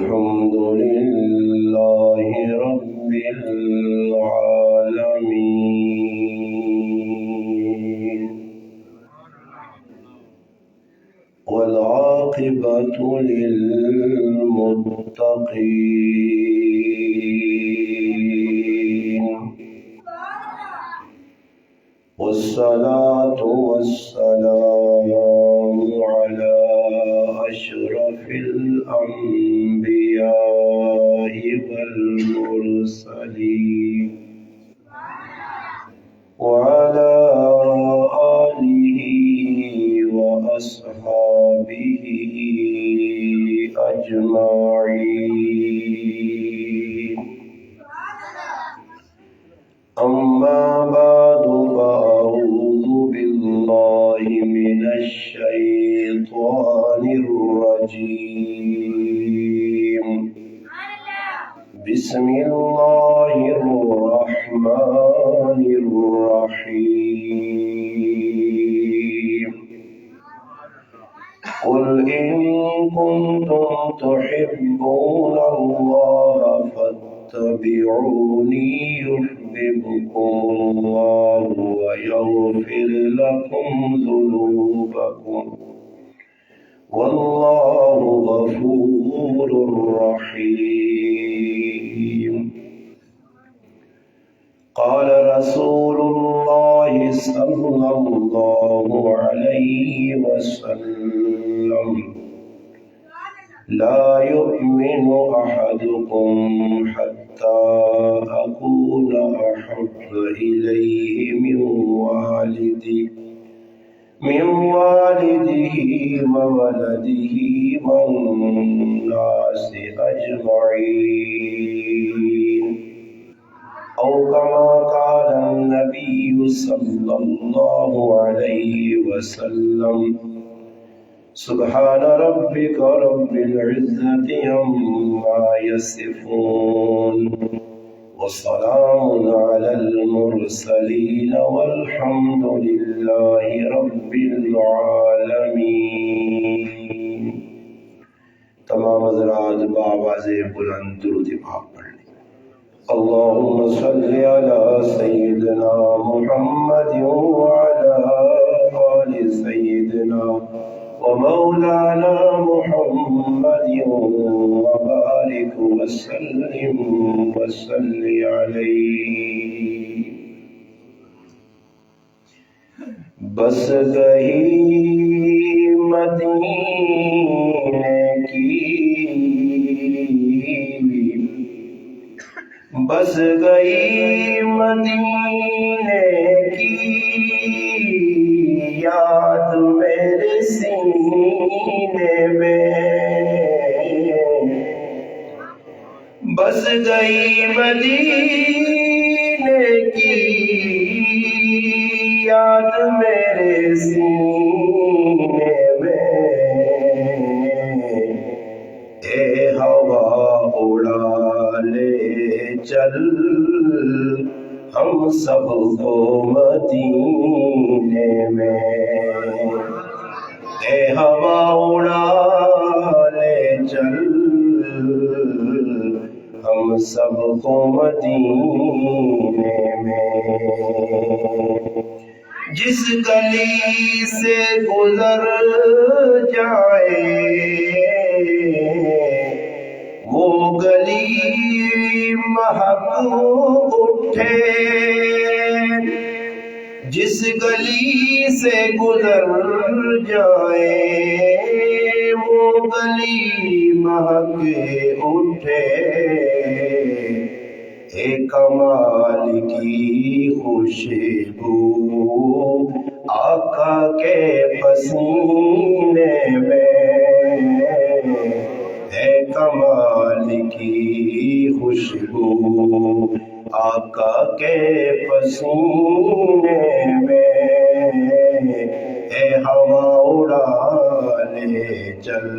الحمد لله رب العالمين والعاقبة للمتقين والصلاة والسلام على أشرف الأنبياء والمرسلين وعلى آله وأصحابه أجمعين. أما بعد فأعوذ بالله من الشيطان الرجيم. بسم الله الرحمن الرحيم. قل إن كنتم تحبون الله فاتبعوني يحببكم الله ويغفر لكم ذنوبكم والله غفور رحيم. قال رسول الله صلى الله عليه وسلم: لا يؤمن أحدكم حتى أكون أحب إليه من والده وولده والناس أجمعين، أو كما قال النبي صلى الله عليه وسلم. سبحان ربك رب العزة عما يصفون وسلام على المرسلين والحمد لله رب العالمين. تمام حضرات بآواز بلند درود پاک پڑھ لیں. اللهم صل على سيدنا محمد وعلى آل سيدنا ومولانا محمد وبارك وسلم وصل عليه. بس گئی مدینے کی، بس گئی مدینے کی یاد میرے سینے میں، بس گئی مدینے کی یاد میرے سینے میں. اے ہوا اڑا لے چل ہم سب کو مدینے میں. اے ہوا اڑا لے چل ہم سب کو مدینے میں. جس گلی سے گزر جائے وہ گلی مہک اٹھے، جس گلی سے گزر جائے وہ گلی مہک اٹھے. اے کمال کی خوشبو آقا کے پسینے میں، اے کمال کی خوشبو آقا کے پسینے میں. اے ہوا اڑا لے چل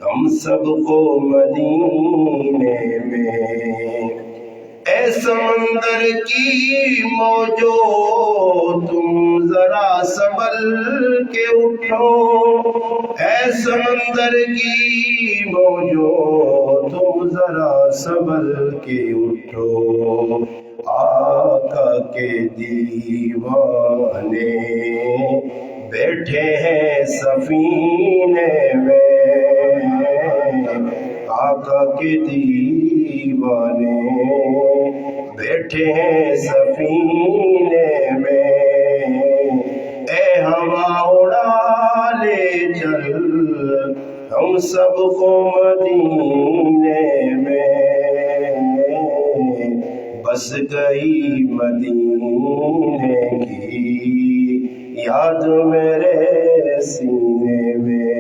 ہم سب کو مدینے میں. اے سمندر کی موجو تم ذرا سنبھل کے اٹھو، اے سمندر کی موجو تم ذرا سنبھل کے اٹھو، آقا کے دیوانے بیٹھے ہیں سفینے میں، آقا کے دیوانے بیٹھے ہیں سفینے میں، اے ہوا اڑا لے چل ہم سب کو مدینے میں، بس گئی مدینے کی یاد میرے سینے میں۔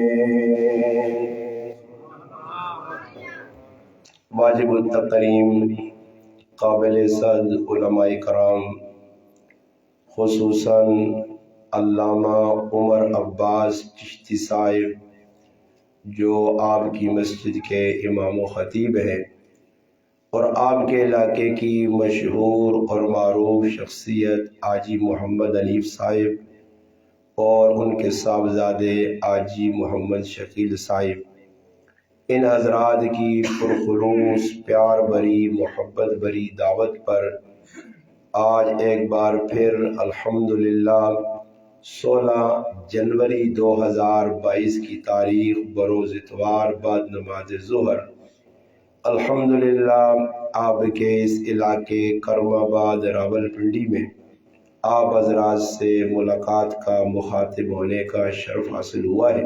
واجب التکریم قابل صد علماء کرام، خصوصاً علامہ عمر عباس چشتی صاحب جو آپ کی مسجد کے امام و خطیب ہیں، اور آپ کے علاقے کی مشہور اور معروف شخصیت حاجی محمد حنیف صاحب اور ان کے صاحبزادے حاجی محمد شکیل صاحب، ان حضرات کی پرخلوص پیار بری محبت بری دعوت پر آج ایک بار پھر الحمدللہ 16 جنوری 2022 کی تاریخ بروز اتوار بعد نماز ظہر الحمدللہ آپ کے اس علاقے کرم آباد راول پنڈی میں آپ حضرات سے ملاقات کا مخاطب ہونے کا شرف حاصل ہوا ہے۔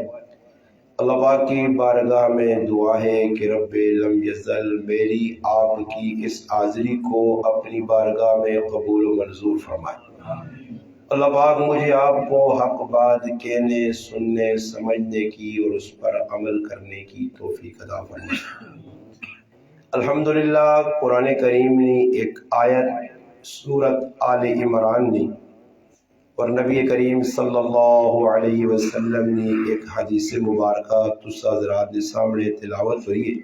اللہ پاک کی بارگاہ میں دعا ہے کہ رب لم یزل میری آپ کی اس حاضری کو اپنی بارگاہ میں قبول و منظور فرمائے۔ اللہ پاک مجھے آپ کو حق بات کہنے سننے سمجھنے کی اور اس پر عمل کرنے کی توفیق عطا فرمائے۔ الحمدللہ قرآن کریم نے ایک آیت سورت آل عمران نے اور نبی کریم صلی اللہ علیہ وسلم نے ایک حدیث مبارکہ تسا حضرات نے سامنے تلاوت ہوئی ہے۔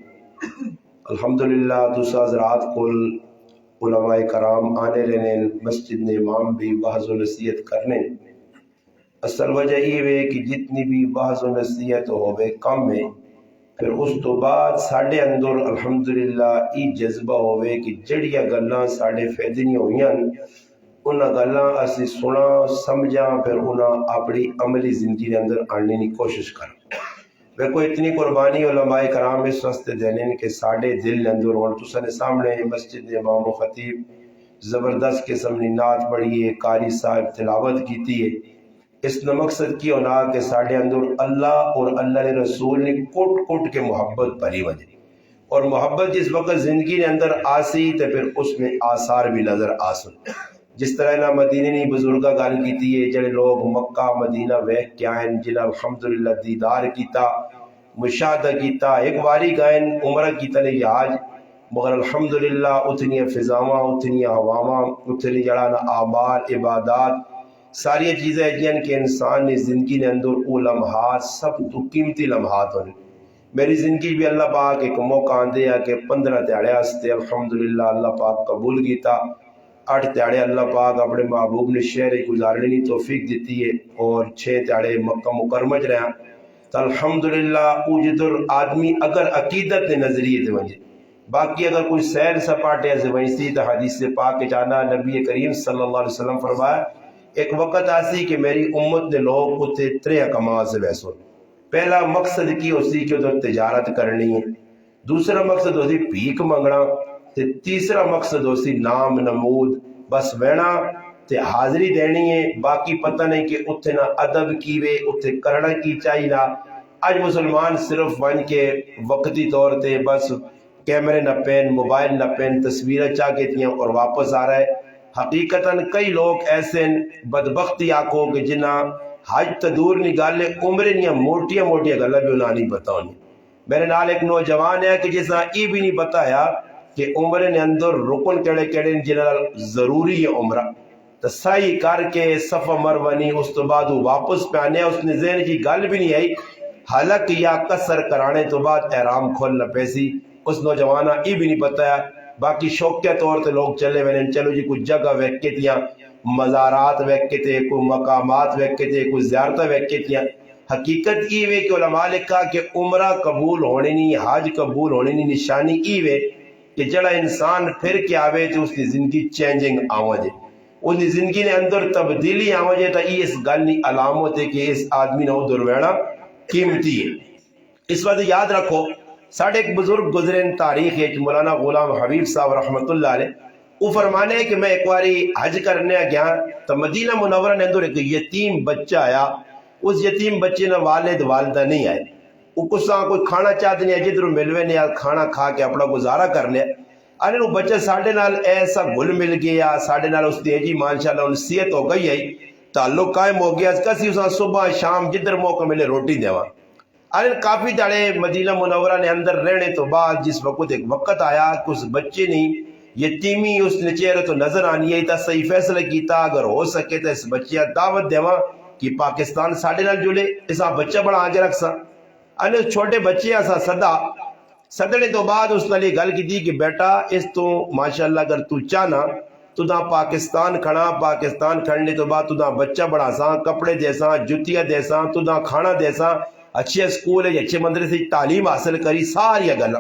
الحمدللہ تسا حضرات کو علماء کرام آنے لینے مسجد نے امام بھی بحث و نصیحت کرنے، اصل وجہ یہ ہے کہ جتنی بھی بحث و نصیحت ہوئے کم ہے، پھر اس تو بعد ساڑھے اندر الحمدللہ یہ جذبہ ہوئے کہ جڑیاں گلاں ساڑھے فیدنی ہوئیاں انہاں گلاں اسی سنا سمجھا پھر انہاں اپنی عملی زندگی اندر آنے کی کوشش کر۔ دیکھو اتنی قربانی علماء کرام اس واسطے دینے کہ ساڑھے دل اندر اور تسانے سامنے مسجد امام و خطیب زبردست قسم کی نعت پڑھی ہے، قاری صاحب تلاوت کیتی ہے، اس نے مقصد کی ہونا کہ ساڑھے اندر اللہ اور اللہ کے رسول نے کوٹ کوٹ کے محبت بھری وجہ، اور محبت جس وقت زندگی کے اندر آسی تو پھر اس میں آثار بھی نظر آسن۔ جس طرح نہ مدینے نے بزرگہ گال کیتی ہے، جڑے لوگ مکہ مدینہ ویکھ کے آئیں جنہاں الحمدللہ دیدار کیتا مشاہدہ کیتا، ایک واری گائن عمرہ کیتا نے آج، مگر الحمدللہ اتنی فضاواں اتنی ہواواں اتنی جڑانا اعمال عبادات ساری چیزیں جن کے انسان نے زندگی نے اندر او لمحات سب تو قیمتی لمحات ہونے۔ میری زندگی بھی اللہ پاک ایک موقع آندے ہے کہ 15 تیاڑے ہستے الحمدللہ اللہ پاک قبول کیتا، 8 تیاڑے اللہ پاک اپنے محبوب نے شہر گزارنے کی توفیق دیتی ہے، اور 6 تیاڑے مکہ مکرمہ رہا تو الحمدللہ او جدر آدمی اگر عقیدت نے نظریے دے ونجے، باقی اگر کوئی سیر سپاٹے سے ونجتی تو حدیث سے پاک جانا نبی کریم صلی اللہ علیہ وسلم فرمایا ایک وقت آسی کہ میری امت نے لوگ اتے 3 کما سے بحثوں، پہلا مقصد کی اسی کہ ادھر تجارت کرنی ہے، دوسرا مقصد اسی بھیک منگنا، تیسرا مقصد اسی نام نمود بس وینا تے حاضری دینی ہے، باقی پتہ نہیں کہ اتنے نہ ادب کی وے اتنے کرنا کی چاہیے نہ۔ آج مسلمان صرف ون کے وقتی طور تے بس کیمرے نہ پین موبائل نہ پین تصویریں چاہ کے تھیں اور واپس آ رہا ہے۔ حقیقتاً کئی لوگ ایسے بدبختی آکو کہ جنہاں حج تدور نہیں گالے عمریں نہیں موٹیاں موٹیاں گلہ بھی انہاں نہیں بتاؤں۔ میرے نال ایک نوجوان ہے کہ جس یہ بھی نہیں بتایا کہ عمرے نے اندر رکن کڑے کڑے جنہاں ضروری ہے عمرہ تو صحیح کر کے صفہ مروانی اس تو بعد واپس پہ آنے، اس نے ذہن کی گل بھی نہیں آئی حالانکہ یا قصر کرانے تو بعد احرام کھولنا پیسی۔ اس نوجوانہ یہ بھی نہیں بتایا باقی شوقیہ طور تے لوگ چلے وینے چلو جی کوئی جگہ ویک کے تیاں مزارات ویک کے تے کوئی مقامات ویک کے تے کوئی زیارتہ ویک کے تیاں حقیقت ای وے کہ علماء لکھا کہ عمرہ قبول ہونے نہیں حج قبول ہونے نہیں نشانی ای وے کہ جڑا انسان پھر کے آوے تو اس کی زندگی چینجنگ آوازے اس کی زندگی نے اندر تبدیلی آوازے تا ای اس گل نہیں علامت ہے کہ اس آدمی نے ادھر ویڑا قیمتی ہے۔ اس وقت یاد رکھو ساڑھے ایک بزرگ گزرین تاریخ ہے مولانا غلام حبیب صاحب رحمت اللہ علیہ وہ فرمانے ہیں کہ میں ایک باری حج کرنے گیا تو مدینہ منورہ نے اندر ایک یتیم بچہ آیا، اس یتیم بچے نے والد والدہ نہیں آئے، وہ کچھ کوئی کھانا چاہتے نہیں جدھر ملوے نے کھانا کھا کے اپنا گزارا کرنے ارے وہ بچہ ساڑھے نال ایسا گل مل گیا ساڑھے نال اس دی جی ماشاءاللہ انسیت ہو گئی ہے تعلق قائم ہو گیا کسی اسا صبح شام جدھر موقع ملے روٹی دیوا۔ ارے کافی داڑے مدینہ منورہ نے اندر رہنے تو بعد جس وقت ایک وقت آیا کہ اس بچے نہیں یتیمی اس نے چہرے تو نظر آنی ہے تا صحیح فیصلہ کیتا اگر ہو سکے تو اس بچے دعوت دیوا کہ پاکستان ساڑھے نال جلے اسا بچہ بڑا آگے رکھ سا انہیں چھوٹے بچے ایسا صدڑے تو بعد اس نے گل کی تھی کہ بیٹا اس تو ماشاءاللہ اگر تو چاہنا تو دا پاکستان کھڑا پاکستان کھڑنے تو بعد تو دا بچہ بڑا سا کپڑے دے سا جتیاں دے سا تو دا کھانا دے سا اچھے سکول ہے اچھے مدرسے تعلیم حاصل کری ساری گلا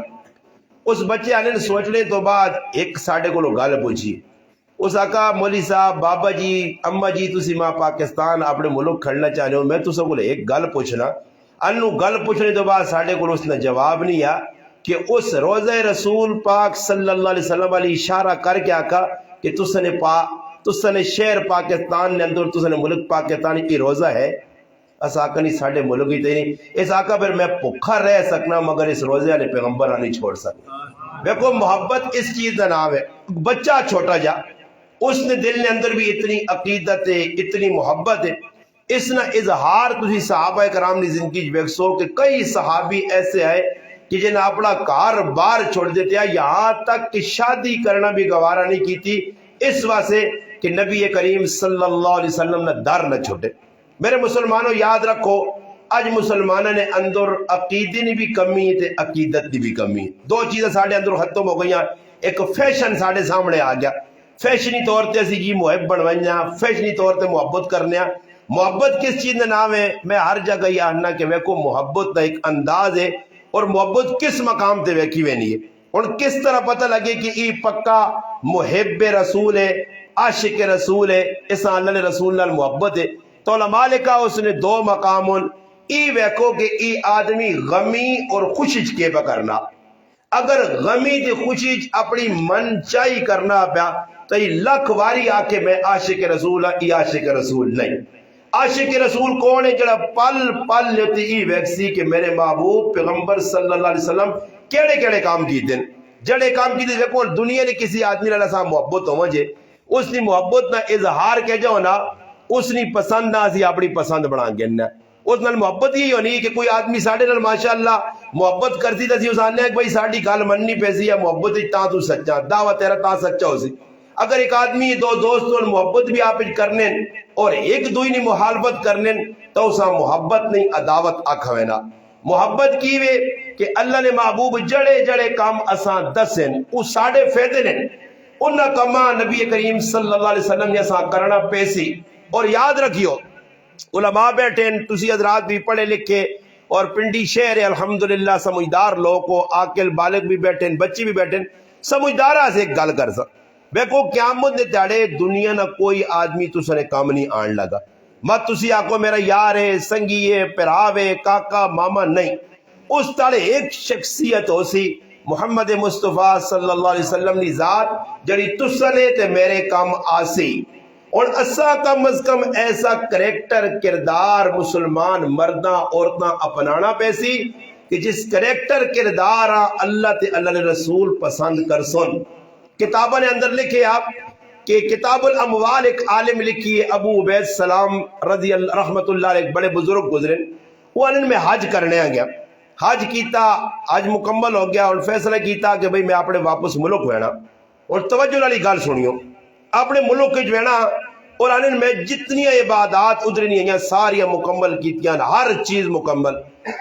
اس بچے آنے نے سوچنے تو بعد ایک ساڑھے کو لوگ گل پوچھی اس آقا مولی صاحب بابا جی اما جی تسی ماں پاکستان اپنے ملک کھڑنا چاہ رہے ہو میں تو سب کو ایک گل پوچھنا انو گل پوچھنے تو بعد ساڑھے کو اس نے جواب نہیں آیا کہ اس روزہ رسول پاک صلی اللہ علیہ وسلم والی اشارہ کر کے آقا کہ تسنے شہر پاکستان نے اندر تسنے ملک پاکستان کی روزہ ہے اس آقا نہیں ساڑھے ملک ہی نہیں اس آقا پھر میں پکھا رہ سکنا مگر اس روزے والے پیغمبر نہیں چھوڑ سکنا۔ دیکھو محبت اس چیز کا نام ہے بچہ چھوٹا جا اس نے دل نے اندر بھی اتنی عقیدت ہے اتنی محبت ہے اس نے اظہار تھی صحابہ کرام نے زندگی بیکسو کہ کئی صحابی ایسے آئے کہ جنہیں اپنا کاروبار چھوڑ دیتے ہیں یہاں تک کہ شادی کرنا بھی گوارا نہیں کی تھی اس واسطے کہ نبی کریم صلی اللہ علیہ وسلم نے در نہ چھوٹے۔ میرے مسلمانوں یاد رکھو اج مسلمانوں نے اندر عقیدے نے بھی کمی ہے عقیدت نے بھی کمی ہے دو چیزیں ساڑھے اندر ختم ہو گئی ہیں ایک فیشن ساڑھے سامنے آ گیا فیشنی طور تے اسی جی محب بنوائیاں فیشنی طور تے محبت کرنے محبت کس چیز کا نام ہے میں ہر جگہ یہ آنا کہ ویکو محبت کا ایک انداز ہے اور محبت کس مقام تے ویکی وینی ہے اور کس طرح پتہ لگے کہ ای پکا محب رسول ہے عاشق رسول ہے اس اللہ نے رسول نال محبت ہے تو علماء لکھا اس نے دو مقام ای ویکو کہ ای آدمی غمی اور خوشش کے پکرنا اگر غمی تے خوشش اپنی من چاہی کرنا پیا تو ای لکھ واری آ کے میں عاشق رسول ہاں ای عاشق رسول نہیں۔ عاشق رسول کون ہے جڑا پل پل لیتی ای ویکسی کہ میرے محبوب پیغمبر صلی اللہ علیہ وسلم کیڑے کیڑے کام کی دن جڑے کام کی دن دیکھو دنیا نے کسی آدمی نے سا محبت ہو مجھے اس نے محبت نہ اظہار کے جو نا اس نے پسند نہ سی اپنی پسند بنا گنا اس نال محبت ہی ہونی کہ کوئی آدمی ساڑھے نال ماشاءاللہ محبت کرتی تھی اس آنے کہ بھائی ساڑھی گال مننی پیسی ہے محبت ہی تاں تو سچا دعوت تیرا تاں سچا ہو سی اگر ایک آدمی دو دوستوں محبت بھی آپ کرنے اور ایک دوئی نے محالفت کرنے تو اسا محبت نہیں عداوت آکھوینا محبت کی وے کہ اللہ نے محبوب جڑے جڑے کام اساں دسیں وہ ساڑھے فیدے نے انہا کما نبی کریم صلی اللہ علیہ وسلم نے اساں کرنا پیسی اور یاد رکھیو علماء بیٹھیں تسی حضرات بھی پڑھے لکھے اور پنڈی شہر الحمدللہ سمجھدار لوگ کو عاقل بالغ بھی بیٹھیں بچی بھی بیٹھیں سمجھدارہ سے ایک گل کر سا بیکو قیامت دے تاڑے دنیا نہ کوئی آدمی تسنے کام نہیں آن لگا مت تسی آکو میرا یار ہے سنگی ہے پراوے کاکا ماما نہیں اس تاڑے ایک شخصیت ہو سی محمد مصطفیٰ صلی اللہ علیہ وسلم نے ذات جڑی تسنے تے میرے کام آسی اور اسا کم از کم ایسا کریکٹر کردار مسلمان مرداں عورتاں اپنانا پیسی کہ جس کریکٹر کردار اللہ تے اللہ نے رسول پسند کر سن کتابوں نے اندر لکھے آپ کہ کتاب الاموال ایک عالم لکھی ہے ابو عبید سلام رضی اللہ رحمت اللہ علیہ بڑے بزرگ گزرے وہ انہوں میں حج کرنے آ گیا حج کیتا حج مکمل ہو گیا اور فیصلہ کیتا کہ بھئی میں اپنے واپس ملک وینا اور توجہ والی گل سنیو اپنے ملک کے وینا اور آنے میں جتنی عبادات ادھر نہیں ہیں ساری مکمل کیتیاں، ہر چیز مکمل،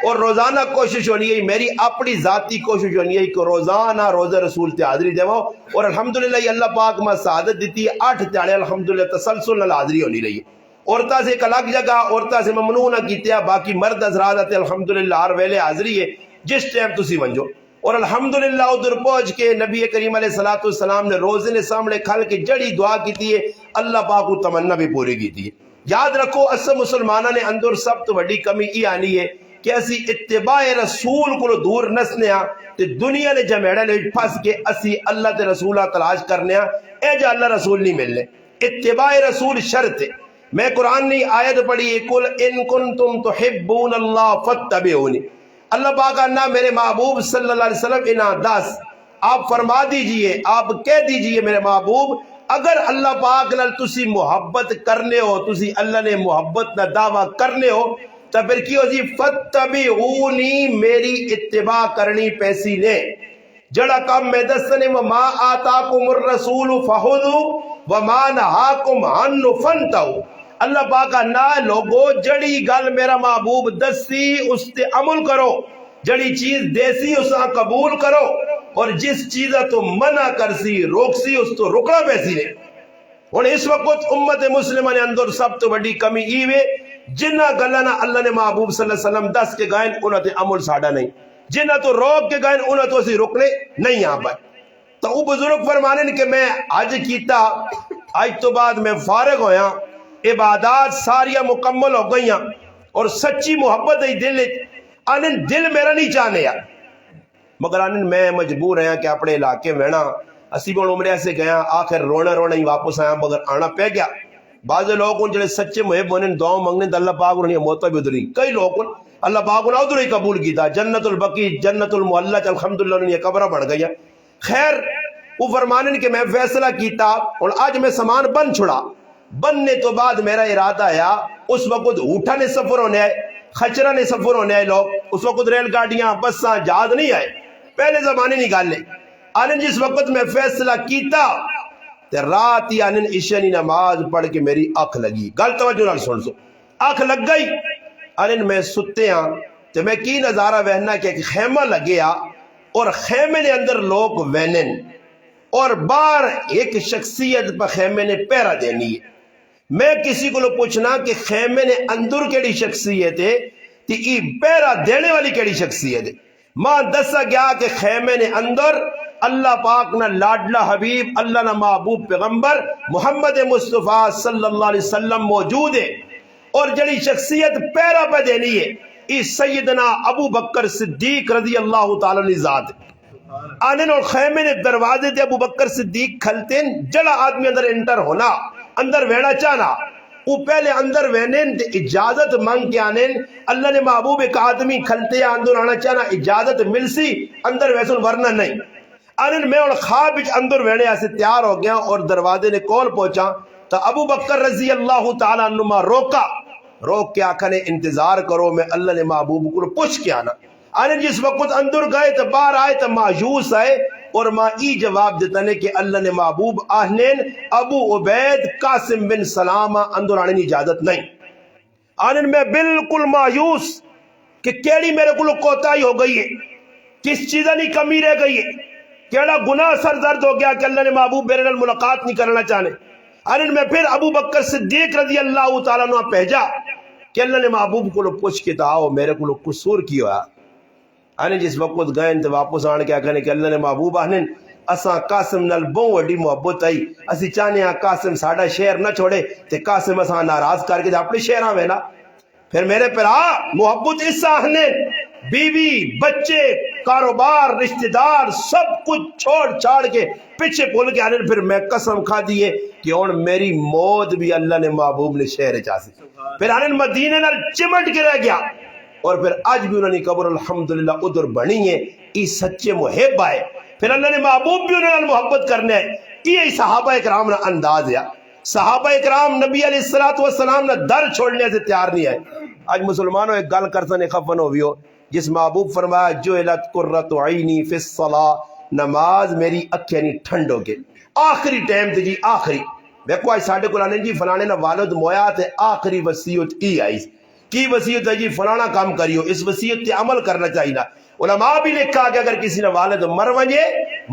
اور روزانہ کوشش ہونی ہے، میری اپنی ذاتی کوشش ہونی ہے کہ روزانہ روزہ رسول تے حاضری دیواں، اور الحمدللہ اللہ پاک میں سعادت دیتی ہے 8 تیاڑے الحمدللہ تسلسل نال حاضری ہونی رہی ہے۔ عورتاں سے ایک الگ جگہ عورتاں سے ممنوع نہ کیتیا، باقی مرد حضرات الحمدللہ ہر ویلے حاضری ہے جس ٹائم تسی ونجو، اور الحمدللہ ادھر پہنچ کے نبی کریم علیہ الصلوۃ والسلام نے روزے نے سامنے کھل کے جڑی دعا کی ہے، اللہ پاک کو تمنا بھی پوری کی ہے۔ یاد رکھو اس مسلمانہ نے اندر سب تو بڑی کمی یہ آنی ہے کہ اسی اتباع رسول کو دور نسنے ہاں تے دنیا نے جمیڑے لے پھس کے اسی اللہ تے رسولہ تلاش کرنے ہاں، اے جا اللہ رسول نہیں ملنے۔ اتباع رسول شرط ہے۔ میں قرآن نے آیت پڑھی ہے، قل ان کنتم تحبون اللہ فاتبعونی، اللہ پاک کہنا میرے محبوب صلی اللہ علیہ وسلم انہاں دس، آپ فرما دیجئے، آپ کہہ دیجئے میرے محبوب اگر اللہ پاک نال تسی محبت کرنے ہو، تسی اللہ نے محبت نہ دعویٰ کرنے ہو، تو پھر کیوں جی فتبعونی، میری اتباع کرنی پیسی نے، جڑا کام میں دسنے وما آتاکم الرسول فخذوا وما نہاکم عنہ فانتہوا، اللہ پاک نا لوگو جڑی گل میرا محبوب دسی اس تے عمل کرو، جڑی چیز دیسی اس کا قبول کرو، اور جس چیزہ تو منع کرسی روکسی اس تو رکنا پیسی نے۔ اور اس وقت امت مسلمہ نے اندر سب تو بڑی کمی ایوے جنہ گلنا اللہ نے محبوب صلی اللہ علیہ وسلم دس کے گائن انہوں تے عمل ساڑا نہیں، جنہ تو روک کے گائن انہوں تو اسی رکنے نہیں آ پائے۔ تو وہ بزرگ فرمانے کہ میں آج کیتا، آج تو بعد میں فارغ ہویا، عبادات ساریاں مکمل ہو گئیاں، اور سچی محبت ہے دل میرا نہیں چاہنے یار، مگر آنن میں مجبور ہیں کہ اپنے علاقے میں نا اسی بڑھ عمرے سے گیا، آخر رونا رونا ہی واپس آیا، مگر آنا پہ گیا۔ بعض لوگ ان جڑے سچے محب ہونے دعاؤں منگنے تو اللہ پاک انہیں موتا بھی ادھری، کئی لوگ اللہ پاک انہیں ادھر ہی قبول کیتا، جنت البقی جنت المعلہ الحمدللہ انہیں قبرہ بڑھ گئی۔ خیر وہ فرمانے کہ میں فیصلہ کیتا اور آج میں سامان بن چھڑا، بننے تو بعد میرا ارادہ آیا، اس وقت اوٹھا نے سفر ہونے آئے، خچرہ نے سفر ہونے آئے، لوگ اس وقت ریل گاڑیاں بساں جہاز نہیں آئے، پہلے زمانے نہیں گالے آنن جس وقت میں فیصلہ کیتا تے رات ہی آنن عشاء نماز پڑھ کے میری آنکھ لگی، گل توجہ نال سن سو، آنکھ لگ گئی، آنن میں ستے ہاں تے میں کی نظارہ وہنا کہ ایک خیمہ لگیا اور خیمے نے اندر لوگ وینن، اور بار ایک شخصیت پہ خیمے نے پیرا دینی ہے۔ میں کسی کو پوچھنا کہ خیمے نے اندر کیڑی شخصیت ہے تی ای پیرا دینے والی کیڑی شخصیت ہے، ماں دسا گیا کہ خیمے نے اندر اللہ پاک نہ لاڈلا حبیب اللہ نہ محبوب پیغمبر محمد مصطفیٰ صلی اللہ علیہ وسلم موجود ہے، اور جڑی شخصیت پیرا پہ دینی ہے ای سیدنا ابو بکر صدیق رضی اللہ تعالیٰ عنہ ذات ہے۔ آنن اور خیمے نے دروازے دے ابو بکر صدیق کھلتے جڑا آدمی اندر انٹر ہونا، اندر ویڑا چانا، وہ پہلے اندر وینن تے اجازت مانگ کے آنن، اللہ نے محبوب ایک آدمی کھلتے اندر آنا چانا اجازت مل سی، اندر ویسن ورنہ نہیں۔ آنن میں اور خواب اندر ویڑے ایسے تیار ہو گیا اور دروازے نے کول پہنچا تو ابو بکر رضی اللہ تعالیٰ عنہ روک کے آقا نے انتظار کرو، میں اللہ نے محبوب کو پوچھ کے آنا۔ آنن جس وقت اندر گئے تو باہر آئے تو مایوس آئے، اور ماں ای جواب دیتا نے کہ اللہ نے محبوب آہنین ابو عبید قاسم بن سلامہ اندر آنے کی اجازت نہیں۔ آنن میں بالکل مایوس کہ کیڑی میرے کو کوتاہی ہو گئی ہے، کس چیزہ نہیں کمی رہ گئی ہے، کیڑا گناہ سرزرد ہو گیا کہ اللہ نے محبوب میرے نال ملاقات نہیں کرنا چاہنے۔ آنن میں پھر ابو بکر صدیق رضی اللہ تعالیٰ عنہ بھیجا کہ اللہ نے محبوب کو پوچھ کے آؤ میرے کو قصور کی ہوا۔ آنے جس وقت گئے تو واپس آن کے کہنے کہ اللہ نے محبوب آنن اساں قاسم نال بہت وڈی محبت آئی، اسی چاہنے ہاں قاسم ساڑا شہر نہ چھوڑے تے قاسم اساں ناراض کر کے اپنے شہر آوے نا۔ پھر میرے پرا محبت اس آنن بیوی بچے کاروبار رشتہ دار سب کچھ چھوڑ چھاڑ کے پیچھے بول کے آنن، پھر میں قسم کھا دیے کہ ہن میری موت بھی اللہ نے محبوب نے شہر چاسی، پھر آنن مدینے نال چمٹ کے رہ گیا، اور پھر آج بھی انہوں نے قبر الحمدللہ ادھر بنی ہے، ای سچے محب آئے، پھر اللہ نے محبوب بھی انہوں نے محبت کرنے ہے۔ یہ صحابہ اکرام نے انداز ہے، صحابہ اکرام نبی علیہ السلام نے در چھوڑنے سے تیار نہیں ہے۔ آج مسلمانوں ایک گل کرسن خفن ہو بیو، جس محبوب فرمایا جعلت قرۃ عینی فی الصلاۃ، نماز میری اکھیں نہیں ٹھنڈ ہو گئے، آخری ٹائم تھی جی آخری دیکھو آج ساڈے کو آنے جی فلانے نا والد مویا تے آخری وصیت ای آئی کی وصیت ہے جی فلانا کام کریو، اس وصیت تے عمل کرنا چاہیے۔ علماء بھی لکھا کہ اگر کسی نے والد مر ونجے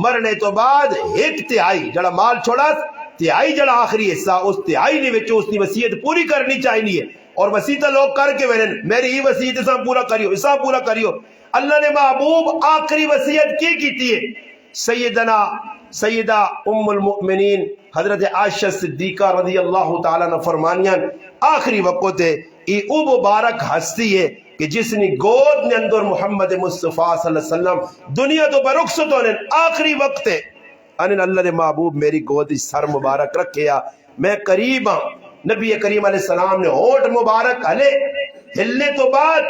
مرنے تو بعد ایک تہائی جڑا مال چھوڑا تہائی جڑا آخری حصہ اس تہائی نے وچ اس کی وصیت پوری کرنی چاہیے، اور وصیت لوگ کر کے ونن میری ہی وصیت اسا پورا کریو اسا پورا کریو۔ اللہ نے محبوب آخری وصیت کی کیتی ہے؟ سیدہ ام المؤمنین حضرت عائشہ صدیقہ رضی اللہ تعالیٰ نے فرمانیاں آخری وقت ہے یہ او مبارک ہستی ہے کہ جس نے گود نے اندر محمد مصطفیٰ صلی اللہ علیہ وسلم دنیا تو برخصت ہونے آخری وقت ہے انہیں اللہ نے محبوب میری گود سر مبارک رکھیا، میں قریب ہاں۔ نبی کریم علیہ السلام نے ہونٹ مبارک ہلنے تو بعد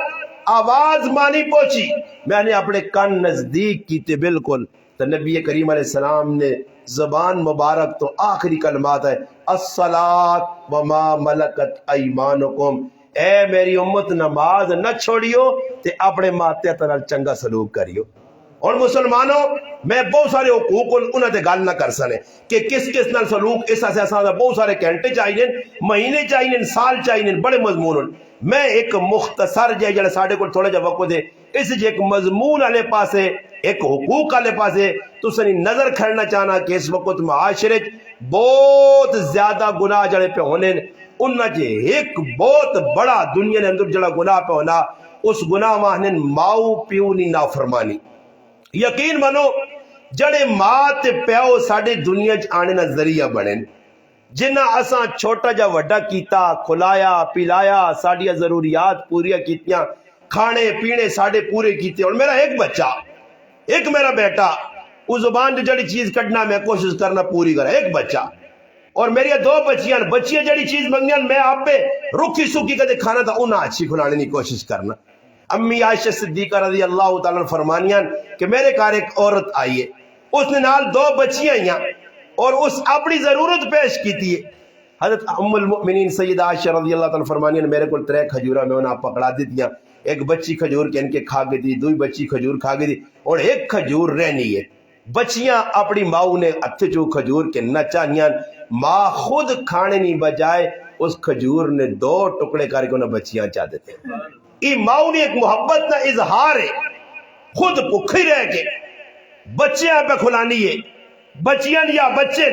آواز مانی پہنچی، میں نے اپنے کان نزدیک کیتے بالکل، تو نبی کریم علیہ السلام نے زبان مبارک تو آخری کلمات ہے الصلاۃ وما ملکت ایمانکم، اے میری امت نماز نہ چھوڑیو تے اپنے ماتحت نال چنگا سلوک کریو۔ اور مسلمانوں میں بہت سارے حقوق انہوں نے گل نہ کر سنے کہ کس کس نال سلوک اس سے بہت سارے گھنٹے چاہیے مہینے چاہیے سال چاہیے بڑے مضمون، میں ایک مختصر جڑا ساڈے کول تھوڑا جا وقت ہے اس ایک مضمون والے پاسے ایک حقوق والے پاسے تسیں نظر کھڑنا چاہنا کہ اس وقت معاشرے بہت زیادہ گناہ جڑے پہ ہونے انہاں جے ایک بہت بڑا دنیا نے اندر جڑا گناہ پہ ہونا اس گناہ واہنے ماؤ پیو نی نافرمانی۔ یقین منو جڑے ماں تے پیو ساڈے دنیا چ آنے نا ذریعہ بنے جنہ اساں چھوٹا جا وڈا کیتا کھلایا پلایا ساڈیاں ضروریات پوریا کیتیاں کھانے پینے ساڈے پورے کیتے، اور میرا ایک بچہ ایک میرا بیٹا اس زبان جو جڑی چیز کٹنا میں کوشش کرنا پوری کرا ایک بچہ، اور میری دو بچیاں جڑی چیز منگیاں میں آپ پہ رکھی سکی کدے کھانا تھا انہاں اچھی کھلانے کی کوشش کرنا۔ امی عائشہ صدیقہ رضی اللہ تعالیٰ فرمانیاں کہ میرے گھر ایک عورت آئی ہے، اس نے نال دو بچیاں آئیاں اور اس اپنی ضرورت پیش کی تھی۔ حضرت ام المؤمنین سیدہ عائشہ رضی اللہ تعالیٰ فرمانیاں میرے کو 3 کھجورہ میں انہاں پکڑا دی دیاں، ایک بچی کھجور کے ان کے کھا گئی تھی، دوئی بچی کھجور کھا گئی تھی اور ایک کھجور رہنی ہے۔ بچیاں اپنی ماؤں نے اتھے جو کھجور کے نہ چاہیاں، ماں خود کھانے نہیں بجائے اس کھجور نے 2 ٹکڑے کر کے انہیں بچیاں چاہ دیتے ہیں۔ یہ ماؤں نے ایک محبت نہ اظہار ہے، خود بکھی رہ کے بچیاں پہ کھلانی ہے، بچیاں یا بچے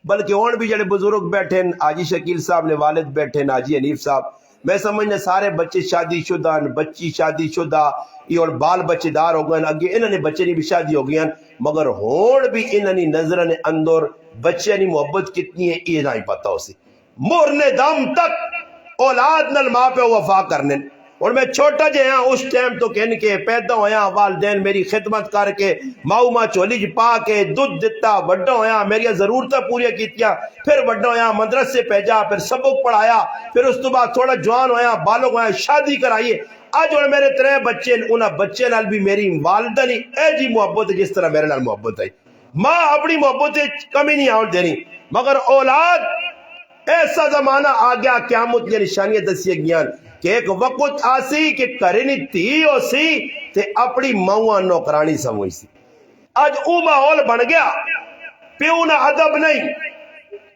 بلکہ اور بھی جڑے بزرگ بیٹھے ہیں، حاجی شکیل صاحب نے والد بیٹھے ہیں، حاجی حنیف صاحب، میں سمجھنا سارے بچے شادی شدہ بچی شادی شدہ یہ اور بال بچے دار ہو گئے، اگے انہوں نے بچے نہیں بھی شادی ہو گئی، مگر ہون بھی انہوں نے نظر نے اندر بچے نہیں محبت کتنی ہے یہ نہیں پتا ہو سی، مرنے دم تک اولاد نال ماں پہ وفا کرنے۔ اور میں چھوٹا جہاں اس ٹائم تو کہن کے پیدا ہویا والدین میری خدمت کر کے ماؤ ماں چولی پا کے دودھ دیتا، بڑا ہویا میری ضرورتیں پوریا کیتیاں، پھر بڑا ہویا مدرسے بھیجا، پھر سبق پڑھایا، پھر اس تو بعد تھوڑا جوان ہویا بالغ ہویا شادی کرائیے۔ آج اور میرے 3 بچے انہاں بچے نال بھی میری والدہ نہیں اے جی محبت جس طرح میرے نال محبت ہے، ماں اپنی محبت کمی نہیں آن دینی، مگر اولاد ایسا زمانہ آ گیا قیامت یہ نشانیاں دسی گیاں کہ ایک وقت آسی کہ کرنی تھی ہو سی تے اپنی ماں نوکرانی سمجھ سی۔ آج او ماحول بن گیا، پیو نہ ادب نہیں۔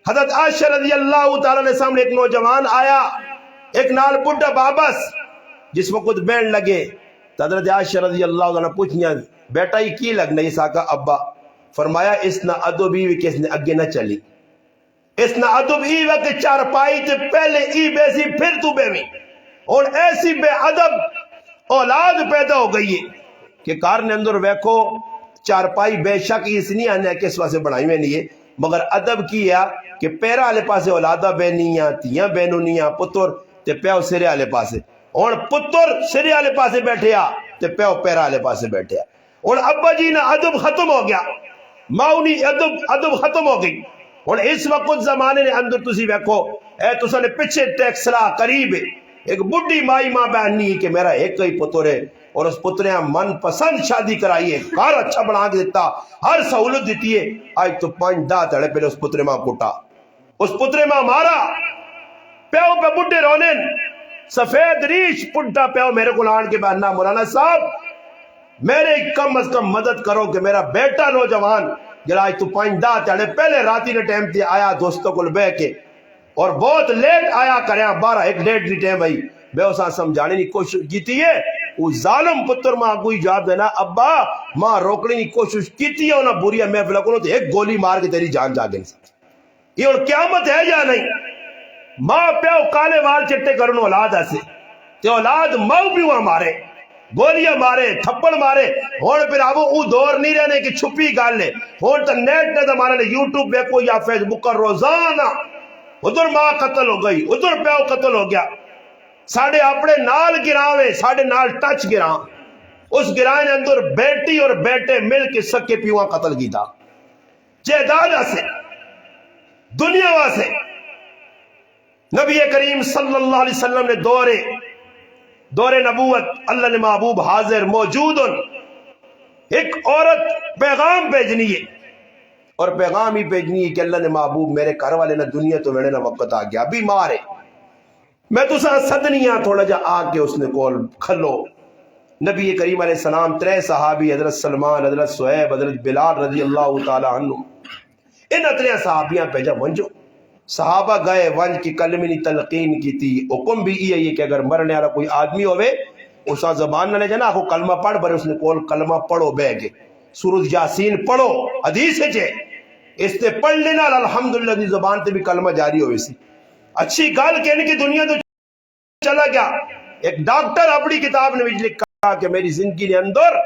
حضرت عائشہ رضی اللہ تعالیٰ نے سامنے ایک نوجوان آیا، ایک نال بڈھا بابس جس وقت بین لگے تو حضرت عائشہ رضی اللہ تعالیٰ نے پوچھنیا بیٹا یہ کی لگنا، یہ ساکا ابا، فرمایا اس نہ ادب ہی کہ اس نے اگے نہ چلی، اس نہ ادب ہی کہ چارپائی تے پہلے ای بیسی پھر تو بیوی، اور ایسی بے ادب اولاد پیدا ہو گئی ہے کہ کار نے اندر ویکھو چارپائی بے شک اس نہیں آنے کس واسے بنائی میں نہیں ہے، مگر ادب کیا کہ پیرا والے پاسے اولادہ بینیاں تیاں بینونیاں پتر تے پیو سرے والے پاسے، اور پتر سرے والے پاسے بیٹھے آ تے پیو پیرا والے پاسے بیٹھے آ، اور ابا جی نا ادب ختم ہو گیا، ماؤنی ادب ختم ہو گئی۔ اور اس وقت زمانے نے اندر تسی ویکھو اے تساں نے پیچھے ٹیکسلا قریب ہے ایک بڈی مائی ماں بہنی کہ میرا ایک ہی پتر ہے اور اس پتریاں من پسند شادی کرائی ہے، گھر اچھا بنا کے دیتا، ہر سہولت دیتی ہے، آج تو 5-10 تڑے پہلے اس پترے ماں کوٹا، اس پترے ماں مارا، پیو پہ بڈے رونے سفید ریش پڈا پیو میرے کو لان کے بہننا مولانا صاحب میرے کم از کم مدد کرو کہ میرا بیٹا نوجوان جڑا تو 5-10 تھے پہلے راتی نے ٹائم تے آیا دوستوں کو بہ کے اور بہت لیٹ آیا کریا 12-1-1:30 دی ٹائم آئی میں اساں سمجھانے کی کوشش کیتی ہے وہ ظالم پتر ماں کوئی جواب دینا ابا ماں روکنے کی کوشش کیتی ہے انہاں بری محفل کو تو ایک گولی مار کے تیری جان جا گئی یہ اور قیامت ہے یا نہیں ماں پیو کالے وال چٹے کرن اولاد ایسے تے اولاد ماں پیو مارے گولیاں مارے تھپڑ مارے ہون پھر اب وہ دور نہیں رہنے کی چھپی گل ہے ہون تو نیٹ نے زمانے نے یوٹیوب دیکھو یا فیس بک پر روزانہ ادھر ماں قتل ہو گئی ادھر پیو قتل ہو گیا ساڑھے اپنے نال گراوے ساڑھے نال ٹچ گراں اس گراں نے اندر بیٹی اور بیٹے مل کے سکے پیواں قتل کی تھا جائیداد سے دنیا واسے نبی کریم صلی اللہ علیہ وسلم نے دور نبوت اللہ نے محبوب حاضر موجود ایک عورت پیغام بھیجنی ہے اور پیغام ہی بھیجنی ہے کہ اللہ نے محبوب میرے گھر والے نہ دنیا تو میرے نہ وقت آ گیا بیمار ہے میں تو سدنی ہاں تھوڑا جا آ کے اس نے کول کھلو نبی کریم علیہ السلام 3 صحابی حضرت سلمان حضرت صہیب حضرت بلال رضی اللہ تعالی عنہ ان 3 صحابیاں بھیجا ونجو صحابہ گئے ونج کی کلمے کی تلقین کی تھی حکم بھی یہ ہے کہ اگر مرنے والا کوئی آدمی ہوئے اسا زبان نہ لے جانا کو کلمہ پڑھ بر اس نے کول کلمہ پڑھو بہ گئے سورۃ یاسین پڑھو حدیث ہے اس نے پڑھ لینا الحمدللہ دی زبان تے بھی کلمہ جاری ہوئے سی اچھی گل کہنے کی دنیا تو چلا گیا ایک ڈاکٹر اپنی کتاب نے لکھا کہ میری زندگی نے اندر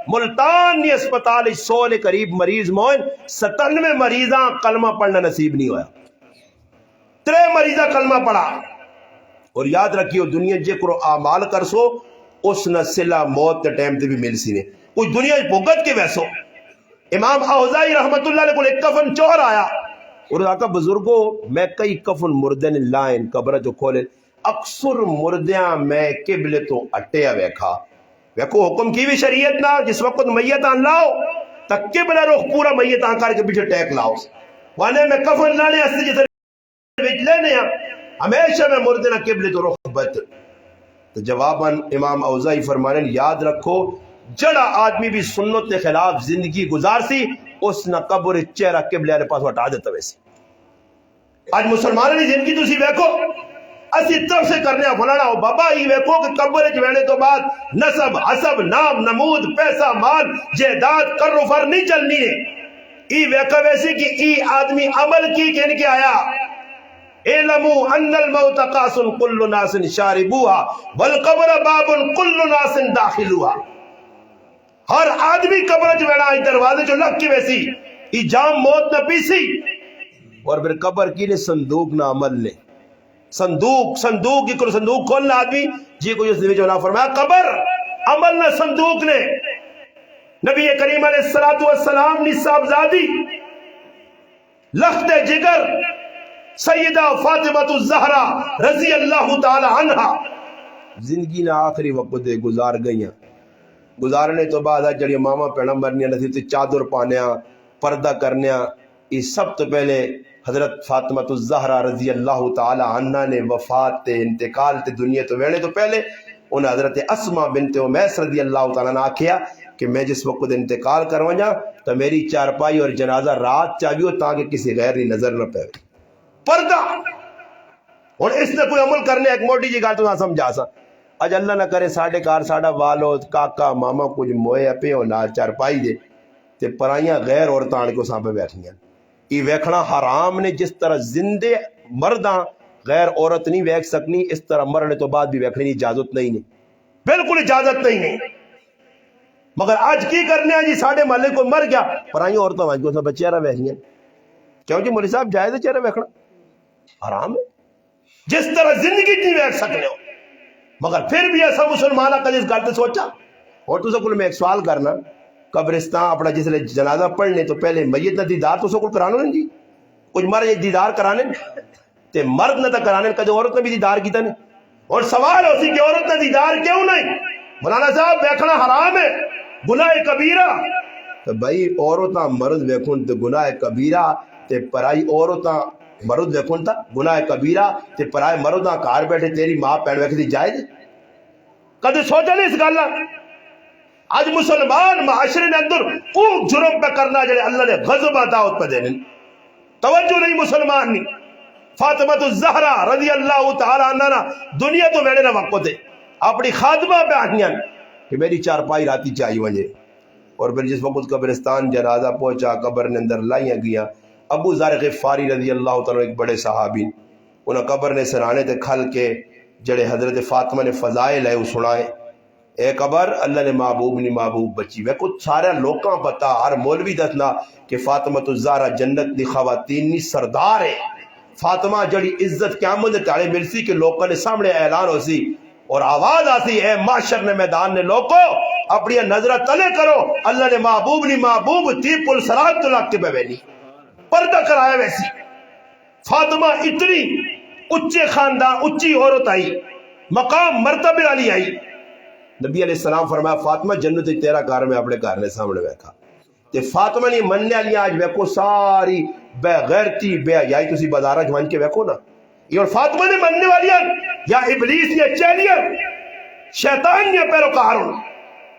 ملتان نی اسپتال 100 کے قریب مریض موئن 97 مریضاں کلمہ پڑھنا نصیب نہیں ہویا 3 مریضاں کلمہ پڑھا اور یاد رکھیو دنیا جے کرو اعمال کر سو اس نہ صلہ موت کے ٹائم تے بھی مل سی نے کوئی دنیا بھگت کے ویسو امام اوزائی رحمت اللہ علیہ کو ایک کفن چور آیا اور آقا بزرگوں میں کئی کفن مردے نے لائن قبر جو کھولے اکثر مردیاں میں قبلے تو اٹیا ویکھا ویکھو حکم کی بھی شریعت نہ جس وقت میتاں لاؤ تک قبلہ رخ پورا میتاں کر کے پیچھے ٹیک لاؤ وانے میں کفن لانے اسے جسے وچ لینے ہمیشہ میں مردے نہ قبلے تو رخ بت تو جواباً امام اوزائی فرمانے یاد رکھو جڑا آدمی بھی سنت کے خلاف زندگی گزار سی اس نہ قبر چہرہ قبلے والے پاس ہٹا دیتا ویسے آج مسلمانوں کی زندگی تسی ویکھو اسی طرف سے کرنے فلانا ہو بابا ہی ویکھو کہ قبر وچ وینے تو بعد نسب حسب نام نمود پیسہ مال جائیداد کر و فر نہیں چلنی ہے ای ویکھو ویسے کہ ای آدمی عمل کی کہنے کے آیا اعلموا ان الموت قاس كل ناس شاربوها والقبر باب كل ناس داخلوها ہر آدمی قبر جو بیڑا دروازے جو لگ کی ویسی ای جام موت نہ پیسی اور پھر قبر کی نے صندوق نہ عمل لے صندوق کی صندوق کھولنا آدمی جی کوئی اس نے جو نہ فرمایا قبر عمل نہ صندوق نے نبی کریم علیہ السلام نے صاحبزادی لخت جگر سیدہ فاطمہ الزہرا رضی اللہ تعالی عنہ زندگی نے آخری وقت دے گزار گئیاں گزارنے تو بعد جڑی ماما پیڑا مرنیا نصیب تے چادر پانیا پردہ کرنیا یہ سب تو پہلے حضرت فاطمہ الزہرا رضی اللہ تعالی عنہ نے وفات تے انتقال تے دنیا تو وینے تو پہلے انہیں حضرت اسماء بنت امیس رضی اللہ تعالیٰ نے آکھیا کہ میں جس وقت انتقال کروں جا تو میری چارپائی اور جنازہ رات چاہیے تاکہ کسی غیر کی نظر نہ پے پردہ اور اس نے کوئی عمل کرنے ایک موٹی جی گل تو نہ سمجھا سا اج اللہ نہ کرے ساڑھے کار ساڑھا والو کاکا ماما کچھ موئے اپے ہو نہ چارپائی دے تے پرائیاں غیر عورتاں آن کو سانپے بیٹھنیاں یہ ویکھنا حرام نے جس طرح زندے مرداں غیر عورت نہیں ویکھ سکنی اس طرح مرنے تو بعد بھی ویکھنے اجازت نہیں بالکل اجازت نہیں مگر آج کی کرنے ہیں جی ساڑھے محلے کو مر گیا پرائیاں عورتاں ویکھ کو سب چہرہ ویکھنیاں کیوں جی مولوی صاحب جائز ہے چہرہ ویکھنا حرام ہے جس طرح زندگی نہیں ویکھ سکنے ہو مگر پھر بھی ایسا مسلمانہ کا جس گلتے سوچا اور تو سکول میں ایک سوال کرنا قبرستان اپنا جس لئے جنازہ پڑھنے تو پہلے میت نہ دیدار تو سکول کرانا نہیں جی کچھ مرد دیدار کرانے تے مرد نہ تا کرانے کدے عورت نے بھی دیدار کیتا نہیں اور سوال ہوتی کہ عورت نے دیدار کیوں نہیں مولانا صاحب ویکھنا حرام ہے گناہ کبیرہ تو بھائی عورتاں مرد ویکھن تے گناہ کبیرہ تے پرائی عورتاں مرد ویکھن تا گناہ کبیرہ تے پرائے مرداں کار بیٹھے تیری ماں پین ویکھ دی جائز کدے سوچا نہیں اس گل آج مسلمان معاشرے نے اندر او جرم پہ کرنا جڑے اللہ نے غضب دعوت پہ دینے توجہ نہیں مسلمان نہیں. فاطمہ الزہرا رضی اللہ تعالی عنہ دنیا تو میرے نہ وقت ہے اپنی خادمہ پہ آنیاں کہ میری چارپائی راتی چاہیے وجہ. اور پھر جس وقت قبرستان جنازہ پہنچا قبر نے اندر لائیاں گیا. ابو ذر غفاری رضی اللہ تعالیٰ ایک بڑے صحابی انہیں قبر نے سرانے تے کھل کے جڑے حضرت فاطمہ نے فضائل ہے وہ سنائے. اے قبر اللہ نے محبوب نہیں محبوب بچی وے کچھ سارے لوکاں پتا ہر مولوی دسنا کہ فاطمہ الزہرا جنت دی خواتین دی سردار ہے. فاطمہ جڑی عزت قیامت دے تاڑے ملسی کہ لوکاں نے سامنے اعلان ہو سی اور آواز آتی اے معاشر نے میدان نے لوکو اپنی نظرہ تلے کرو اللہ نے محبوب نہیں محبوب تھی پل سرات تو لگ کے بہنی پردہ کرایا ویسی. فاطمہ اتنی اچے خاندان اچھی عورت آئی مقام مرتبے والی آئی. نبی علیہ السلام فرمایا فاطمہ جنت تیرا کار میں اپنے گھر نے سامنے بیٹھا تے فاطمہ نے مننے والی آج ویکو ساری بے غیرتی بے حیائی تسی بازار جوان کے ویکو نا یہ اور فاطمہ نے مننے والی یا ابلیس یا چیلیاں شیطان یا پیروکار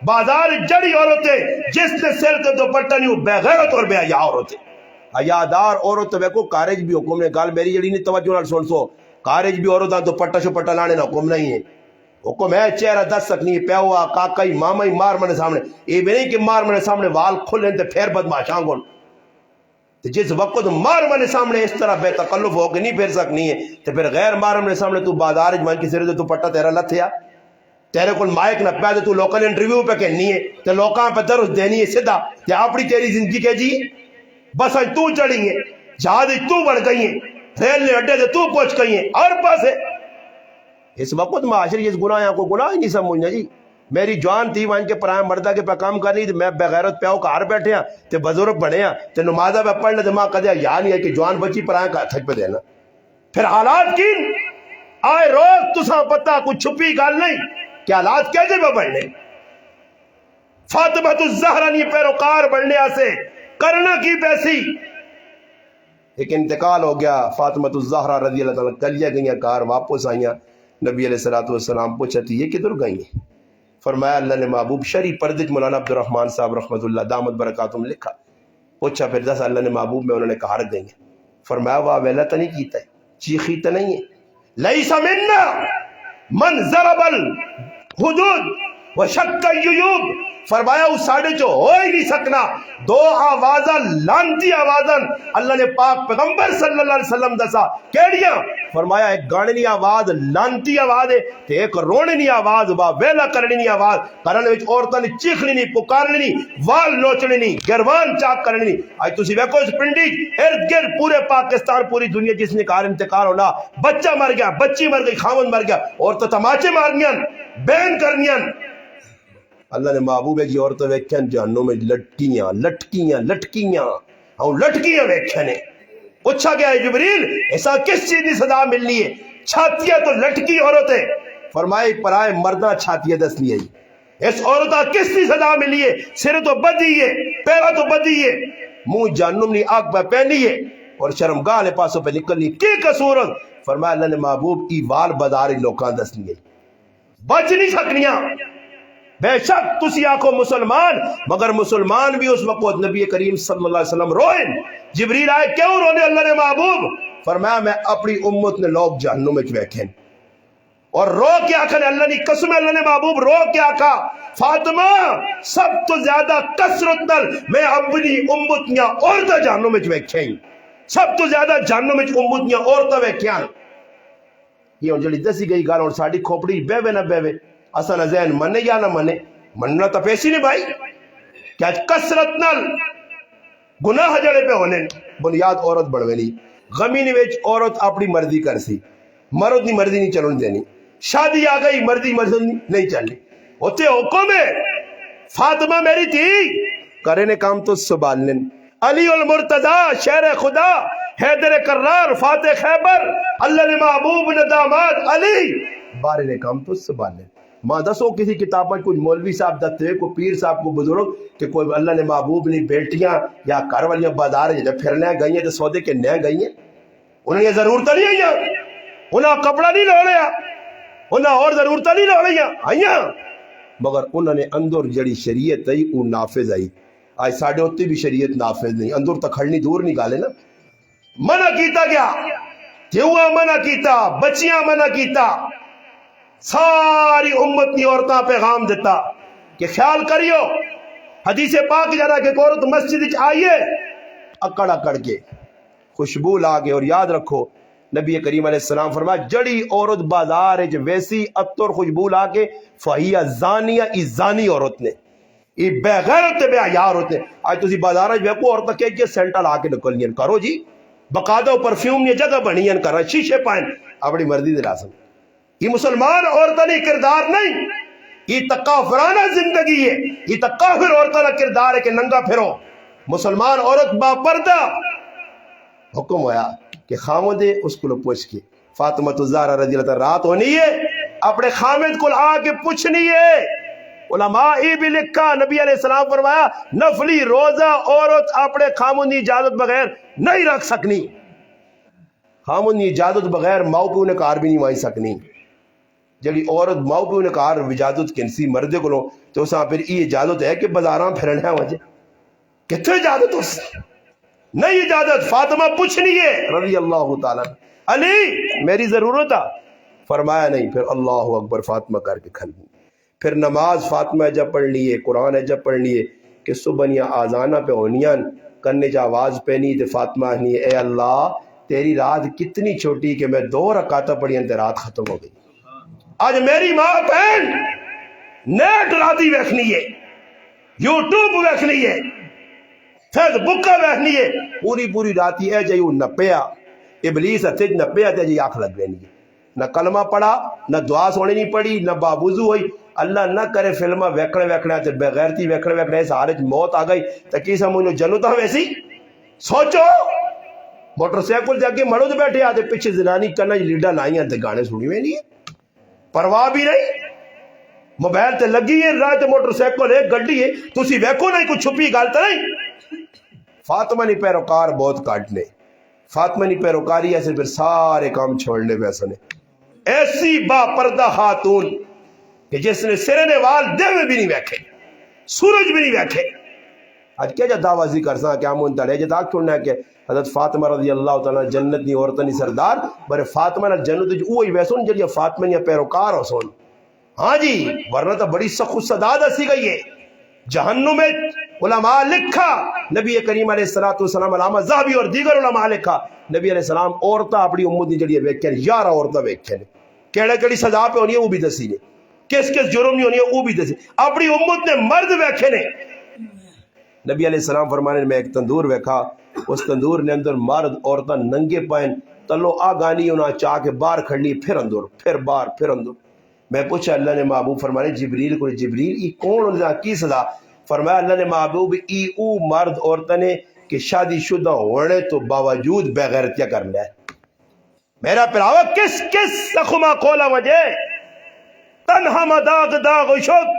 بازار جڑی عورتیں جس نے سر تے دوپٹہ نہیں بے غیرت اور بے حیا عورتیں حیادار عورت ویکو کارج بھی حکم نے گال میری جڑی نہیں توجہ نال سن سو کارج بھی عورتاں دوپٹہ شپٹہ لانے نا حکم نہیں ہے. حکم ہے چہرہ دس سکنی پیوا کاکائی مامائی مار منے سامنے یہ بھی نہیں کہ مار منے سامنے وال کھلیں تے پھر بدماشاں گون جس وقت مار منے سامنے اس طرح بے تکلف ہو کے نہیں پھر سکنی ہے تے پھر غیر مار منے سامنے تو بازار جوان کی سرے تو پٹا تیرا لتھیا تیرے کل مائک نہ پہ تو لوکل انٹرویو پہ کہنی ہے تے لوکاں پہ درس دینی ہے سدھا تے اپنی تیری زندگی کے جی بس اج تو چڑھی ہے جہاز تو بڑھ گئی ہے ریل نے اڈے تے تو پہنچ گئی ہے اور پاسے اس وقت معاشرے اس گناہ کو گناہ ہی نہیں سمجھنا جی. میری جوان تھی وہاں کے پرائے مردہ کے پہ کام کرنی میں بغیرت پیاؤ کار بیٹھے ہیں تے بزرگ بڑھے ہیں تے نمازہ پہ پڑھنے تے ماں کدیا یا نہیں ہے کہ جوان بچی پرائے کا تھج پہ دینا پھر حالات کی آئے روز تساں پتہ کچھ چھپی گال نہیں کہ حالات کیسے پہ بڑھنے. فاطمہ الزہرا نہیں پیروکار بڑھنے آسے کرنا کی پیسی ایک انتقال ہو گیا. فاطمہ الزہرا رضی اللہ تعالیٰ کلیہ گئیاں کار واپس آئیاں. نبی علیہ السلام پوچھا تھی یہ کدھر گئی ہیں؟ فرمایا اللہ نے محبوب شرعی پردے مولانا عبد الرحمن صاحب رحمۃ اللہ دامت برکاتہم لکھا. پوچھا پھر دس اللہ نے محبوب میں انہوں نے کہا رکھ گئی ہیں. فرمایا واہ ویلا تو نہیں کیتا ہے چیخی تو نہیں ہے. لیس منا من ضرب الحدود وشق الجیوب فرمایا اس ساڑھے جو ہو ہی نہیں سکنا دو آوازاں لانتی آوازاں اللہ نے پاک پیغمبر صلی اللہ علیہ وسلم دسا کیڑیاں فرمایا ایک گانے نی آواز لانتی آواز ہے تے ایک رونے نی آواز با ویلا کرنی نی آواز کرنے وچ عورتاں نے چیخنی نی پکارنی نی وال نوچنی نی گروان چاک کرنی نی. اج تسی ویکھو اس پنڈی ارد گرد پورے پاکستان پوری دنیا جس نے کار انتقال ہونا بچہ مر گیا بچی مر گئی خاوند مر گیا عورتاں تماچے مارنیاں بین کرنیاں. اللہ نے محبوب ہے جی عورتیں ویکھن جہنم میں لٹکیاں لٹکیاں لٹکیاں ہوں لٹکیاں ویکھنے. پوچھا گیا ہے جبریل ایسا کس چیز کی صدا ملنی ہے؟ چھاتیاں تو لٹکی عورتیں. فرمائے پرائے مردہ چھاتیاں دسنی ہے. اس عورتہ کس کی صدا ملی ہے؟ سر تو بدی ہے پیرا تو بدی ہے منہ جہنم نی آگ پہ پہنی ہے اور شرمگاہ نے پاسوں پہ نکلنی کی قصورت. فرمایا اللہ نے محبوب کی وال بداری لوکاں دسنی ہے بچ نہیں سکنیاں. بے شک تسی آنکھو مسلمان مگر مسلمان بھی اس وقت نبی کریم صلی اللہ علیہ وسلم روئے. جبریل آئے کیوں رونے اللہ نے محبوب؟ فرمایا میں اپنی امت نے لوگ جہنم میں بیٹھیں اور رو کیا کھنے اللہ نے قسم اللہ نے محبوب رو کیا کہا فاطمہ سب تو زیادہ کثرت نل میں اپنی امتیاں عورتیں جہنم میں بیٹھیں سب تو زیادہ جہنم میں امتیاں عورتیں بیٹھیں. یہ انجلی دسی گئی گال اور ساڑھی کھوپڑی بیوے نہ بیوے اصلا ذہن منے یا نہ منے مننا تو پیسی نہیں بھائی کیا کثرت نال گناہ جڑے پہ ہونے بنیاد عورت بڑھوے نہیں غمی نیویچ عورت اپنی مرضی کر سی مرد نہیں مرضی نہیں چلن دینی شادی آ گئی مرضی نہیں چلنی ہوتے حکم ہے فاطمہ میری تھی کرے نے کام تو سنبھال لیں. علی المرتضی شہر خدا حیدر کرار فاتح خیبر اللہ نے محبوب نے داماد علی بارے نے کام تو سنبھال لیں. ماں دسو کسی کتاب میں کوئی مولوی صاحب دستے کوئی پیر صاحب کو بزرگ کہ کوئی اللہ نے محبوب نہیں بیٹیاں یا گھر والیاں بازار جب پھرنے گئی ہیں تو سودے کے نہ گئی ہیں انہیں یہ ضرورت نہیں آئی انہیں کپڑا نہیں لو لیا انہیں اور ضرورت نہیں لو لیا آئیاں مگر انہوں نے اندر جڑی شریعت آئی وہ نافذ آئی. آج ساڑھے ہوتے بھی شریعت نافذ نہیں, اندر تک کھڑنی دور نہیں گالے نا. منع کیتا گیا, تھیوا منع کیتا, بچیاں منع کیتا, ساری امت کی عورتاں پیغام دیتا کہ خیال کریو حدیث پاک جانا کہ عورت مسجد آئیے اکڑ اکڑ کے خوشبو لا کے. اور یاد رکھو نبی کریم علیہ السلام فرمایا جڑی عورت بازار ویسی عطر خوشبو لا کے فہیہ زانیہ, ای زانی عورت نے, ای بے غیرت بے حیا عورت نے. آج تسی بازار ویکو عورت کہ سینٹا لا کے نکلنی کرو جی, باقاعدہ پرفیوم یہ جگہ بنی کر شیشے پائیں اپنی مرضی دے لازم. یہ مسلمان عورتوں نے کردار نہیں, یہ تکافرانہ زندگی ہے, یہ تکافر عورتوں کا کردار ہے کہ ننگا پھرو. مسلمان عورت با پردہ حکم ہویا کہ خامد اس کو پوچھ کے فاطمہ الزہرا رضی اللہ عنہ رات ہونی ہے اپنے خامد کو آ کے پوچھنی ہے. علماء بھی لکھا نبی علیہ السلام فرمایا نفلی روزہ عورت اپنے خامد کی اجازت بغیر نہیں رکھ سکنی. خامد کی اجازت بغیر ماؤ پیو نے کار بھی نہیں مائی سکنی. جڑی عورت ماؤ پیو نے کار اجازت کنسی مردے کو تو اس پھر یہ اجازت ہے کہ بازاراں پھرنا وجہ کتنے اجازت اس نہیں اجازت. فاطمہ پوچھنی ہے رضی اللہ تعالیٰ, علی میری ضرورت ہے, فرمایا نہیں. پھر اللہ اکبر فاطمہ کر کے کھل. پھر نماز فاطمہ جب پڑھ لیے, قرآن جب پڑھ لیے کہ صبح آزانہ پہ ہونیاں کرنے جا آواز پہنی تو فاطمہ نہیں اے اللہ تیری رات کتنی چھوٹی کہ میں 2 رکعتیں پڑھی تو رات ختم ہو گئی. آج میری ماں بہن نیٹ راتی ویکھنی ہے, یوٹیوب ویکھنی ہے, فیس بک ویکھنی ہے, پوری راتی اے جائیو نہ پیا ابلیس ہتھے نہ پیا تے جی آنکھ لگ رہی ہے, نہ کلمہ پڑھا نہ دعا سونے نہیں پڑھی نہ بابوزو ہوئی. اللہ نہ کرے فلمہ ویکھنا تے بغیرتی ویکھنے اس حالت موت آ گئی تو کی سمجھو جنتا ویسی. سوچو موٹر سائیکل جا کے مرد بیٹھے آتے پیچھے زنانی کرنا لیڈا لائیاں تے گانے سنی ہوئے نہیں, پرواہ بھی نہیں, موبائل تے لگی ہے راہ تے موٹر سائیکل ہے گڈی ہے تسی ویکھو نہیں کوئی چھپی گل تے نہیں. فاطمہ نے پیروکار بہت کاٹنے, فاطمہ نے پیروکاری ایسے پھر سارے کام چھوڑنے پہ ایسا نے. ایسی با پردہ خاتون کہ جس نے سرنے وال دیوے بھی نہیں ویکھے, سورج بھی نہیں ویکھے. آج کیا جا دعویٰ ذکر سا کیا مونتا ہے جا چھوڑنا ہے کہ حضرت فاطمہ رضی اللہ تعالیٰ جنت نہیں عورتیں نہیں سردار برے فاطمہ نے جنت وہی ویسون جڑی فاطمہ نے پیروکار ہو سون. ہاں جی ورنہ تو بڑی سخت سداد ہسی گئی ہے جہنم میں. علماء لکھا نبی کریم علیہ السلام علامہ ذہبی اور دیگر علماء لکھا نبی علیہ السلام عورتہ اپنی امت دی جڑی ویکھے 11 عورتیں ویکھے نے, کیڑی سزا پہ ہونی ہے وہ بھی دسی نے, کس جرم نہیں ہونی ہے وہ بھی دسی. اپنی امت نے مرد ویکھے نے. نبی علیہ السلام فرمانے میں ایک تندور ویکھا, اس تندور نے اندر مرد عورتیں ننگے پائیں تلو آ گانی انہاں چاہ کے باہر کھڑنی پھر اندر پھر باہر پھر اندر. میں پوچھا اللہ نے محبوب فرمانے جبریل کو جبریل ای کون انہاں کی سزا؟ فرمایا اللہ نے محبوب ای او مرد عورتیں نے کہ شادی شدہ ہونے تو باوجود بے غیرتیاں کر لیا. میرا پراوا کس زخمہ کھولا وجہ تنہا مداغ داغ شد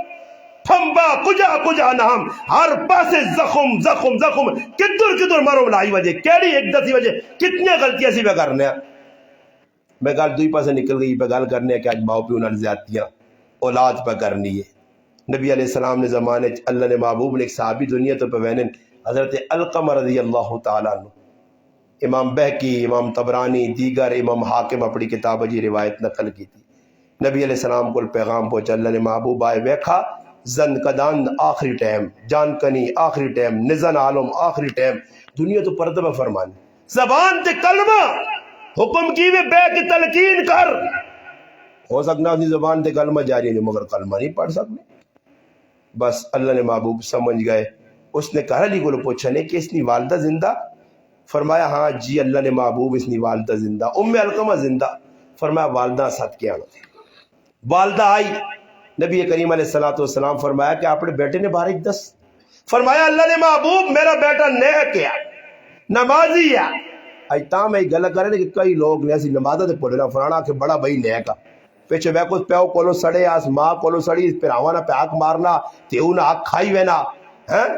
پھمبا کجا نام ہر پاسے زخم زخم زخم کدر مرو لائی وجہ کیڑی ایک دسی وجہ کتنی غلطیاں سی پہ کرنے. میں گل دوئی پاسے نکل گئی پہ گل کرنے کہ آج ماؤ پیو نال زیادتیاں اولاد پہ کرنی ہے. نبی علیہ السلام نے زمانے اللہ نے محبوب نے ایک صحابی دنیا تو پہ وینن حضرت القمہ رضی اللہ تعالیٰ عنہ. امام بہقی امام طبرانی دیگر امام حاکم اپنی کتاب جی روایت نقل کی تھی. نبی علیہ السلام کو پیغام پہنچا اللہ نے محبوب آئے ویکھا زند قدان آخری ٹائم جان کنی آخری ٹائم نزن عالم آخری ٹائم دنیا تو پردہ پہ فرمانے زبان تے کلمہ حکم کی وے بے کی تلقین کر. ہو سکنا اپنی زبان تے کلمہ جاری نہیں مگر کلمہ نہیں پڑھ سکنے. بس اللہ نے محبوب سمجھ گئے. اس نے کہا علی کو پوچھا نے کہ اس کی والدہ زندہ؟ فرمایا ہاں جی اللہ نے محبوب اس کی والدہ زندہ. علقمہ زندہ؟ فرمایا والدہ صدقے آنا. والدہ آئی نبی کریم علیہ السلام فرمایا کہ اپنے بیٹے نے بارک دس. فرمایا اللہ نے محبوب میرا بیٹا نیک ہے نمازی ہے. اج تاں میں گل کر رہے کہ کئی لوگ نے ایسی نمازہ تے پڑھنا فلانا کہ بڑا بھائی نیک ہے پیچھے ویکو پیو کولو سڑے آس ماں کولو سڑی پراواں نہ پیاک مارنا تیو نہ آگ کھائی وینا ہیں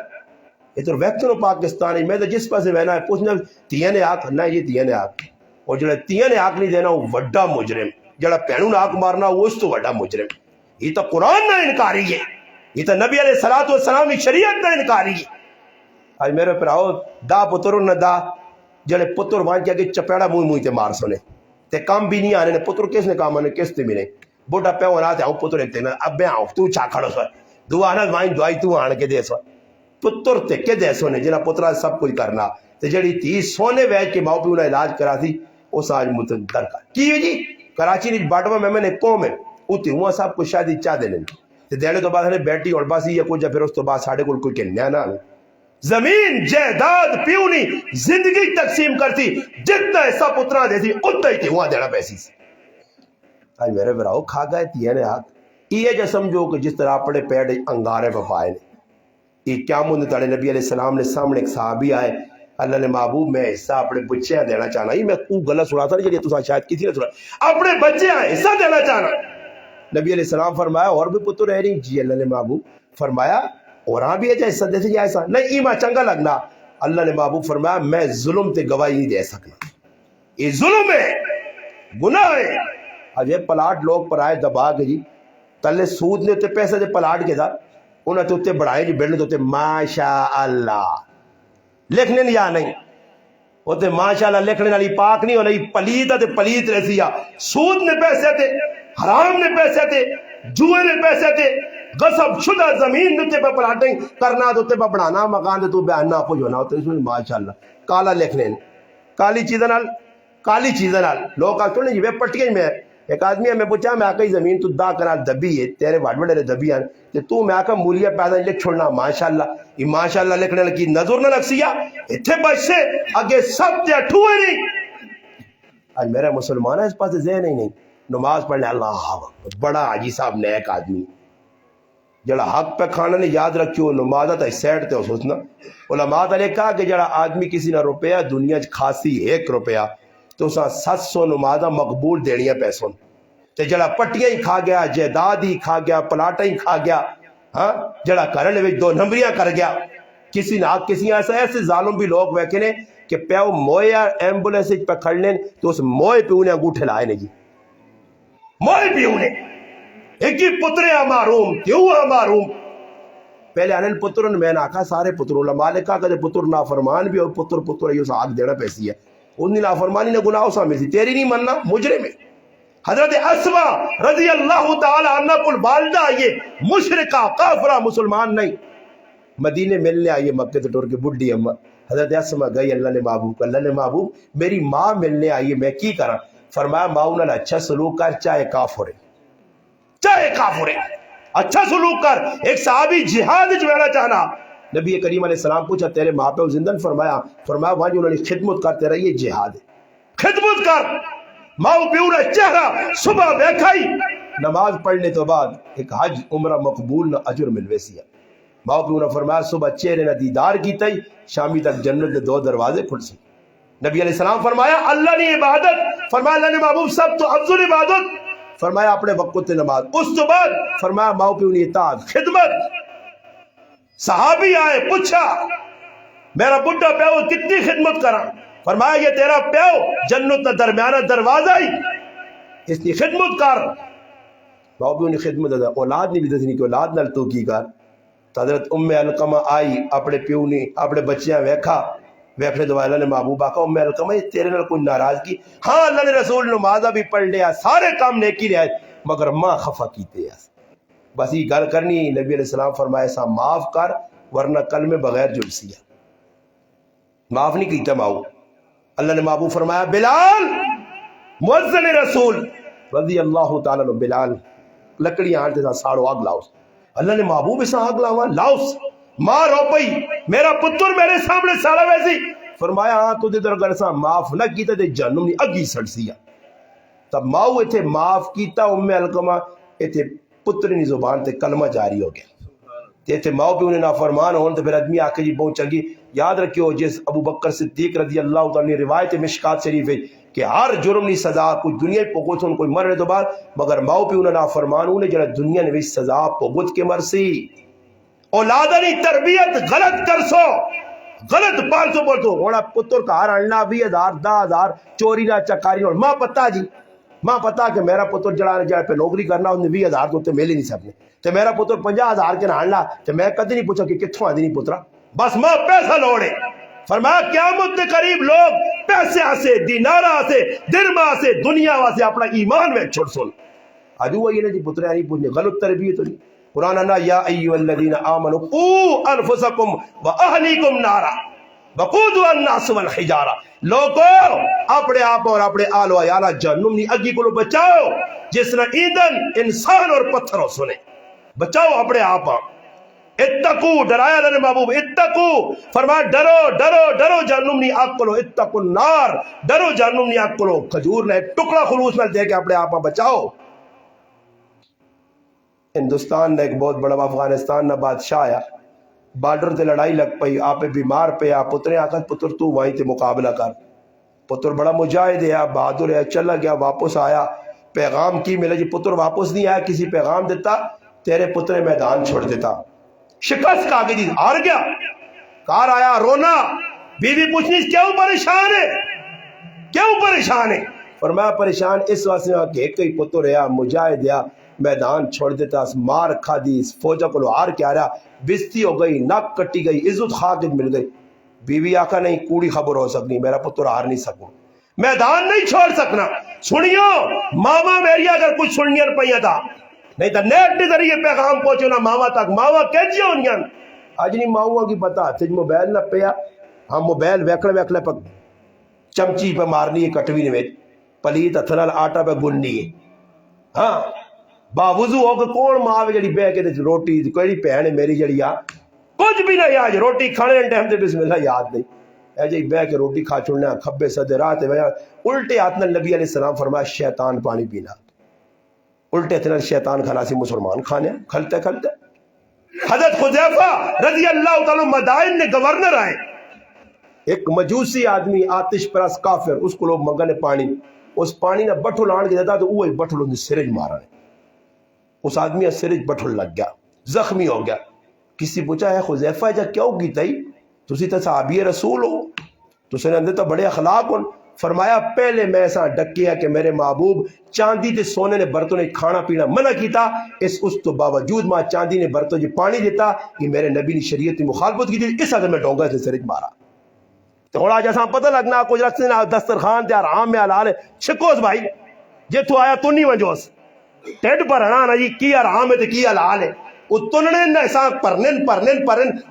ادھر ویکھو پاکستان میں تو جس پاسے وینا ہے پوچھنا تیاں نے آگ نہ یہ تیاں نے آگ اور جڑا تیاں نے آگ نہیں دینا وہ وڈا مجرم جڑا پینوں نے آگ مارنا وہ اس تو وڈا مجرم. یہ تو قرآن نہ انکاری ہے، یہ تو نبی علیہ الصلوۃ والسلام کی شریعت نہ انکاری ہے۔ آج میرے پراؤ دا پتر نہ دا جڑے پتر وہاں کیا کہ چپیڑا منہ تے مار سنے تے کام بھی نہیں آنے نے پتر کس نے کام آنے کس تے ملے بوٹا پہ ہونا تے آؤں پتر ایک تے میں اب میں آؤں تو چا کھڑو سو دعا نہ وائن دعائی تو آن کے دے سو پتر تے کے دے سونے جنہ پترہ سب کچھ کرنا تے جڑی تھی سونے ویج کے ماں پہ انہیں علاج کرا تھی اس آج متدر کا کی جی کراچی نے باٹوا میں نے قوم ہے اتی ہوا سب کچھ شاید چاہ دے لیں تے دینے تو بعد ہمیں بیٹی اور باسی یا کچھ پھر اس تو بعد ساڑھے کوئی کہنیا نہ زمین جائیداد پیونی زندگی تقسیم کرتی جتنا ایسا پترا دیتی اتنا ہی تھی وہاں دینا پیسی سے آج میرے براؤ کھا گئے تھی نے ہاتھ یہ جو سمجھو کہ جس طرح اپنے پیڑ انگارے پہ پائے یہ کیا مند تڑے نبی علیہ السلام نے سامنے ایک صحابی آئے اللہ نے محبوب میں حصہ اپنے بچے دینا چاہنا ہی میں کو غلط سنا تھا نہیں تو شاید کسی نے سنا اپنے بچے حصہ دینا چاہنا نبی علیہ السلام فرمایا اور بھی پتر ہے نہیں جی اللہ نے محبوب فرمایا اور ہاں بھی ہے جائے حصہ دے سے ایسا نہیں ایمہ چنگا لگنا اللہ نے محبوب فرمایا میں ظلم تے گواہی نہیں دے سکنا یہ ظلم ہے گناہ ہے اب یہ پلاٹ لوگ پر آئے دبا کے جی تلے سود نے تے پیسے دے پلاٹ کے تھا انہیں تو تے بڑھائے جی بیٹھنے تو تے ماشاء اللہ لکھنے نہیں یا نہیں وہ تے ماشاء اللہ لکھنے والی پاک نہیں ہونا پلیت تے پلیت رسی سود نے پیسے تے حرام نے پیسے تے جوئے نے پیسے تے غصب شدہ زمین دیتے پہ پلاٹنگ کرنا دیتے پہ بڑھانا مکان دیتے بیان نہ کچھ ہونا ہوتا ہے اس میں ماشاءاللہ کالا لکھنے کالی چیزیں نال لوگ آگے نہیں جی پٹکی میں ایک آدمی ہے میں پوچھا میں آکا ہی زمین تو دا کنال دبی ہے تیرے بڑھ بڑے دبی ہیں کہ تو میں آکا مولیہ پیدا لکھ چھوڑنا ماشاءاللہ یہ ماشاءاللہ لکھنے لگی نظر نہ لگ سیا اتھے بچ سے آگے سب تے اٹھوئے نہیں آج میرا مسلمان ہے اس پاس ذہن ہی نہیں نماز پڑھنے اللہ بڑا حاجی صاحب نیک آدمی جڑا حق پہ کھانا نے یاد رکھیو نمازہ تا سیٹ تے ہو سوچنا علماء نے کہا کہ جڑا آدمی کسی نہ روپیہ دنیا کھاسی 1 روپیہ تو اسا 700 نمازہ مقبول دینیا پیسوں تے جڑا پٹیاں ہی کھا گیا جائیداد ہی کھا گیا پلاٹا ہی کھا گیا ہاں جڑا کرنے میں 2 نمبریاں کر گیا کسی نہ کسی ایسے ظالم بھی لوگ ویکھنے کہ پیو موئے ایمبولینس پہ کھڑنے تو اس موئے پہ انہیں انگوٹھے لائے نہیں جی موئے پہ انہیں ایک ہی پترے معروم کیوں معروم پہلے آنے پترن میں نہ کہا سارے پتروں علماء نے کہا کہ پتر نافرمان بھی اور پتر یہ حق دینا پیسی ہے انہی نافرمانی نے گناہ سامنے تھی تیری نہیں مننا مجرم ہے حضرت اسما رضی اللہ تعالی عنہ کل والدہ یہ مشرکہ کافرہ مسلمان نہیں مدینے ملنے آئیے مکہ تو ٹور کے بڈھی اما حضرت اسما گئی اللہ نے محبوب میری ماں ملنے آئیے میں کی کرا فرمایا ماں انہوں نے اچھا سلوک کر چاہے کافر ہے اچھا سلوک کر ایک صحابی جہاد جوینا چاہنا نبی کریم علیہ السلام پوچھا تیرے ماں پہ زندن فرمایا وہاں جو انہوں نے خدمت کرتے رہی جہاد ہے خدمت کر ماں پیورا چہرہ صبح بیکھائی نماز پڑھنے تو بعد ایک حج عمرہ مقبول نہ اجر ملوے سیا ماں پیورا فرمایا صبح چہرے نہ دیدار کی تئی شامی تک جنت کے 2 دروازے کھل سی نبی علیہ السلام فرمایا اللہ نے عبادت فرمایا اللہ نے محبوب سب تو افضل عبادت فرمایا اپنے وقت نماز اس تو بعد فرمایا ماں پیونی اطاعت خدمت صحابی آئے پوچھا میرا بڈھا پیو کتنی خدمت کرا فرمایا یہ تیرا پیو جنت کا درمیانہ دروازہ ہی اس کی خدمت کر ماں پیونی خدمت اولاد نہیں بھی دسنی کہ اولاد نال تو کی کر حضرت ام علقمہ آئی اپنے پیونی اپنے بچیاں ویکھنے دو اللہ نے محبوب آقا ام علقمہ تیرے نال کوئی ناراضگی ہاں اللہ نے رسول نمازہ بھی پڑھ لیا سارے کام نیکی رہے مگر ماں خفا کیتے ہیں بس یہ گل کرنی نبی علیہ السلام فرمایا ایسا معاف کر ورنہ کل میں بغیر جلسی ہے معاف نہیں کیتا ماؤ اللہ نے محبوب فرمایا بلال مؤذن رسول رضی اللہ تعالیٰ عنہ بلال لکڑیاں آنٹے تھا ساڑو آگ لاؤس اللہ نے محبوب ایسا آگ لاؤا لاؤس ماں رو پئی میرا پتر میرے سامنے ساڑا ویسی فرمایا ہاں تو دے در اگر ایسا معاف نہ کیتا دے جہنم نہیں اگی سڑ سیا تب ماؤ ایتھے معاف کیتا ام علقمہ ایتھے پترنی زبان تے کلمہ جاری ہو گیا ایتھے ماؤ بھی انہیں نافرمان ہون تو پھر آدمی آکے جی بہت چنگی یاد رکھیو جس ابو بکر صدیق رضی اللہ تعالیٰ نے روایت مشکات شریف ہے کہ ہر جرم نہیں سزا کوئی دنیا پوگت ہون کوئی مرنے تو بعد مگر ماؤ بھی انہیں نافرمان ہونے جنہ دنیا نے بھی سزا پوگت کے مرسی اولادنی تربیت غلط کر سو غلط پال سو بول سو ہونا پتر کا ہر اڑنا 20,000 10,000 چوری نہ چکاری اور ماں پتا جی ماں پتا کہ میرا پتر جڑا جڑا پہ نوکری کرنا انہیں 20,000 تو مل ہی نہیں سکنے تے میرا پتر 50,000 کے نہ لا تے میں کدی نہیں پوچھا کہ کتھوں آدھی نہیں پترا بس ماں پیسہ لوڑے فرمایا قیامت کے قریب لوگ پیسے آسے دینارہ آسے درم آسے دنیا واسے اپنا ایمان میں چھوڑ سن آجو وہی نہیں جی پترے نہیں پوچھنے غلط تربیت ہوئی قرآن انا یا ایوہ الذین آمنوا قوا انفسکم و اہلیکم نارا وقودها الناس والحجارہ لوگوں اپنے آپ اور اپنے آل و عیالہ جہنم نہیں اگی کو بچاؤ جس نے ایندھن انسان اور پتھروں سنے بچاؤ اپنے آپ اتقو ڈرایا اللہ نے محبوب اتقو فرمایا ڈرو ڈرو ڈرو جہنم نہیں آگ کلو اتقو النار ڈرو جہنم نہیں آگ کلو کھجور نے ٹکڑا خلوص میں دے کے اپنے آپ بچاؤ ہندوستان نے ایک بہت بڑا افغانستان نہ بادشاہ آیا بارڈر تے لڑائی لگ پئی آپ بیمار پہ آ پترے آکھا پتر تو وہیں تے مقابلہ کر پتر بڑا مجاہد ہے بہادر ہے چلا گیا واپس آیا پیغام کی ملے جی پتر واپس نہیں آیا کسی پیغام دیتا تیرے پتر میدان چھوڑ دیتا شکست کھا گئی ہار گیا کار آیا رونا بیوی پوچھنی کیوں پریشان ہے کیوں پریشان ہے فرمایا پریشان اس واسطے کہ ایک ہی پتر ہے مجاہد ہے میدان چھوڑ دیتا مار کھا دی فوجہ کو ہار کے آ رہا بستی ہو گئی ناک کٹی گئی عزت خاکت مل گئی بیوی آقا نہیں کوڑی خبر ہو سکنی میرا پتر ہار نہیں سکوں میدان نہیں چھوڑ سکنا سنیو ماما میری اگر کچھ سننی پہ تھا نہیں تو نیٹ کے ذریعے پیغام پہنچو نا ماما تک ماما کہجی ہونی آج نہیں ماما کی پتا تجھ موبائل نہ پیا ہم موبائل ویکڑے ویکڑے پہ چمچی پہ مارنی ہے کٹوی نے پلیت اتھنال آٹا پہ گننی ہے ہاں باوضو ہو کہ کون ماں جڑی بہ کے روٹی کوئی بہن ہے میری جڑی آ کچھ بھی نہیں آج روٹی کھانے ٹائم تے بسم اللہ یاد نہیں اے جی بہ کے روٹی کھا چھوڑنا کھبے سدے رات الٹے ہاتھ نال نبی علیہ السلام فرمایا شیطان پانی پینا الٹے ہاتھ نال شیطان کھانا سی مسلمان کھانے کھلتے کھلتے حضرت حذیفہ رضی اللہ تعالی مدائن نے گورنر آئے ایک مجوسی آدمی آتش پرست کافر اس کو لوگ منگنے پانی اس پانی نہ بٹھل آن کے دیتا تو وہی بٹھل ان سرج مارا اس آدمی سرج بٹھل لگ گیا زخمی ہو گیا کسی پوچھا ہے حذیفہ جا کیوں کی تئی تسی تو صحابی رسول ہو تسی نے اندر تو بڑے اخلاق ہو فرمایا پہلے میں ایسا ڈکیا کہ میرے محبوب چاندی تے سونے نے برتوں نے کھانا پینا منع کیتا اس تو باوجود ماں چاندی نے برتوں جی پانی دیتا کہ میرے نبی نے شریعت کی مخالفت کی تھی اس حد میں ڈونگا سے سرج مارا تو ہوڑا جیسا پتہ لگنا کچھ رکھتے نا دسترخوان تے آرام میں حلال ہے چھکوس بھائی جے تو آیا تو نہیں ونجوس ٹیڈ پر ہنا نا جی کی آرام ہے تے کی حلال ہے وہ تننے نہ ایسا پرنن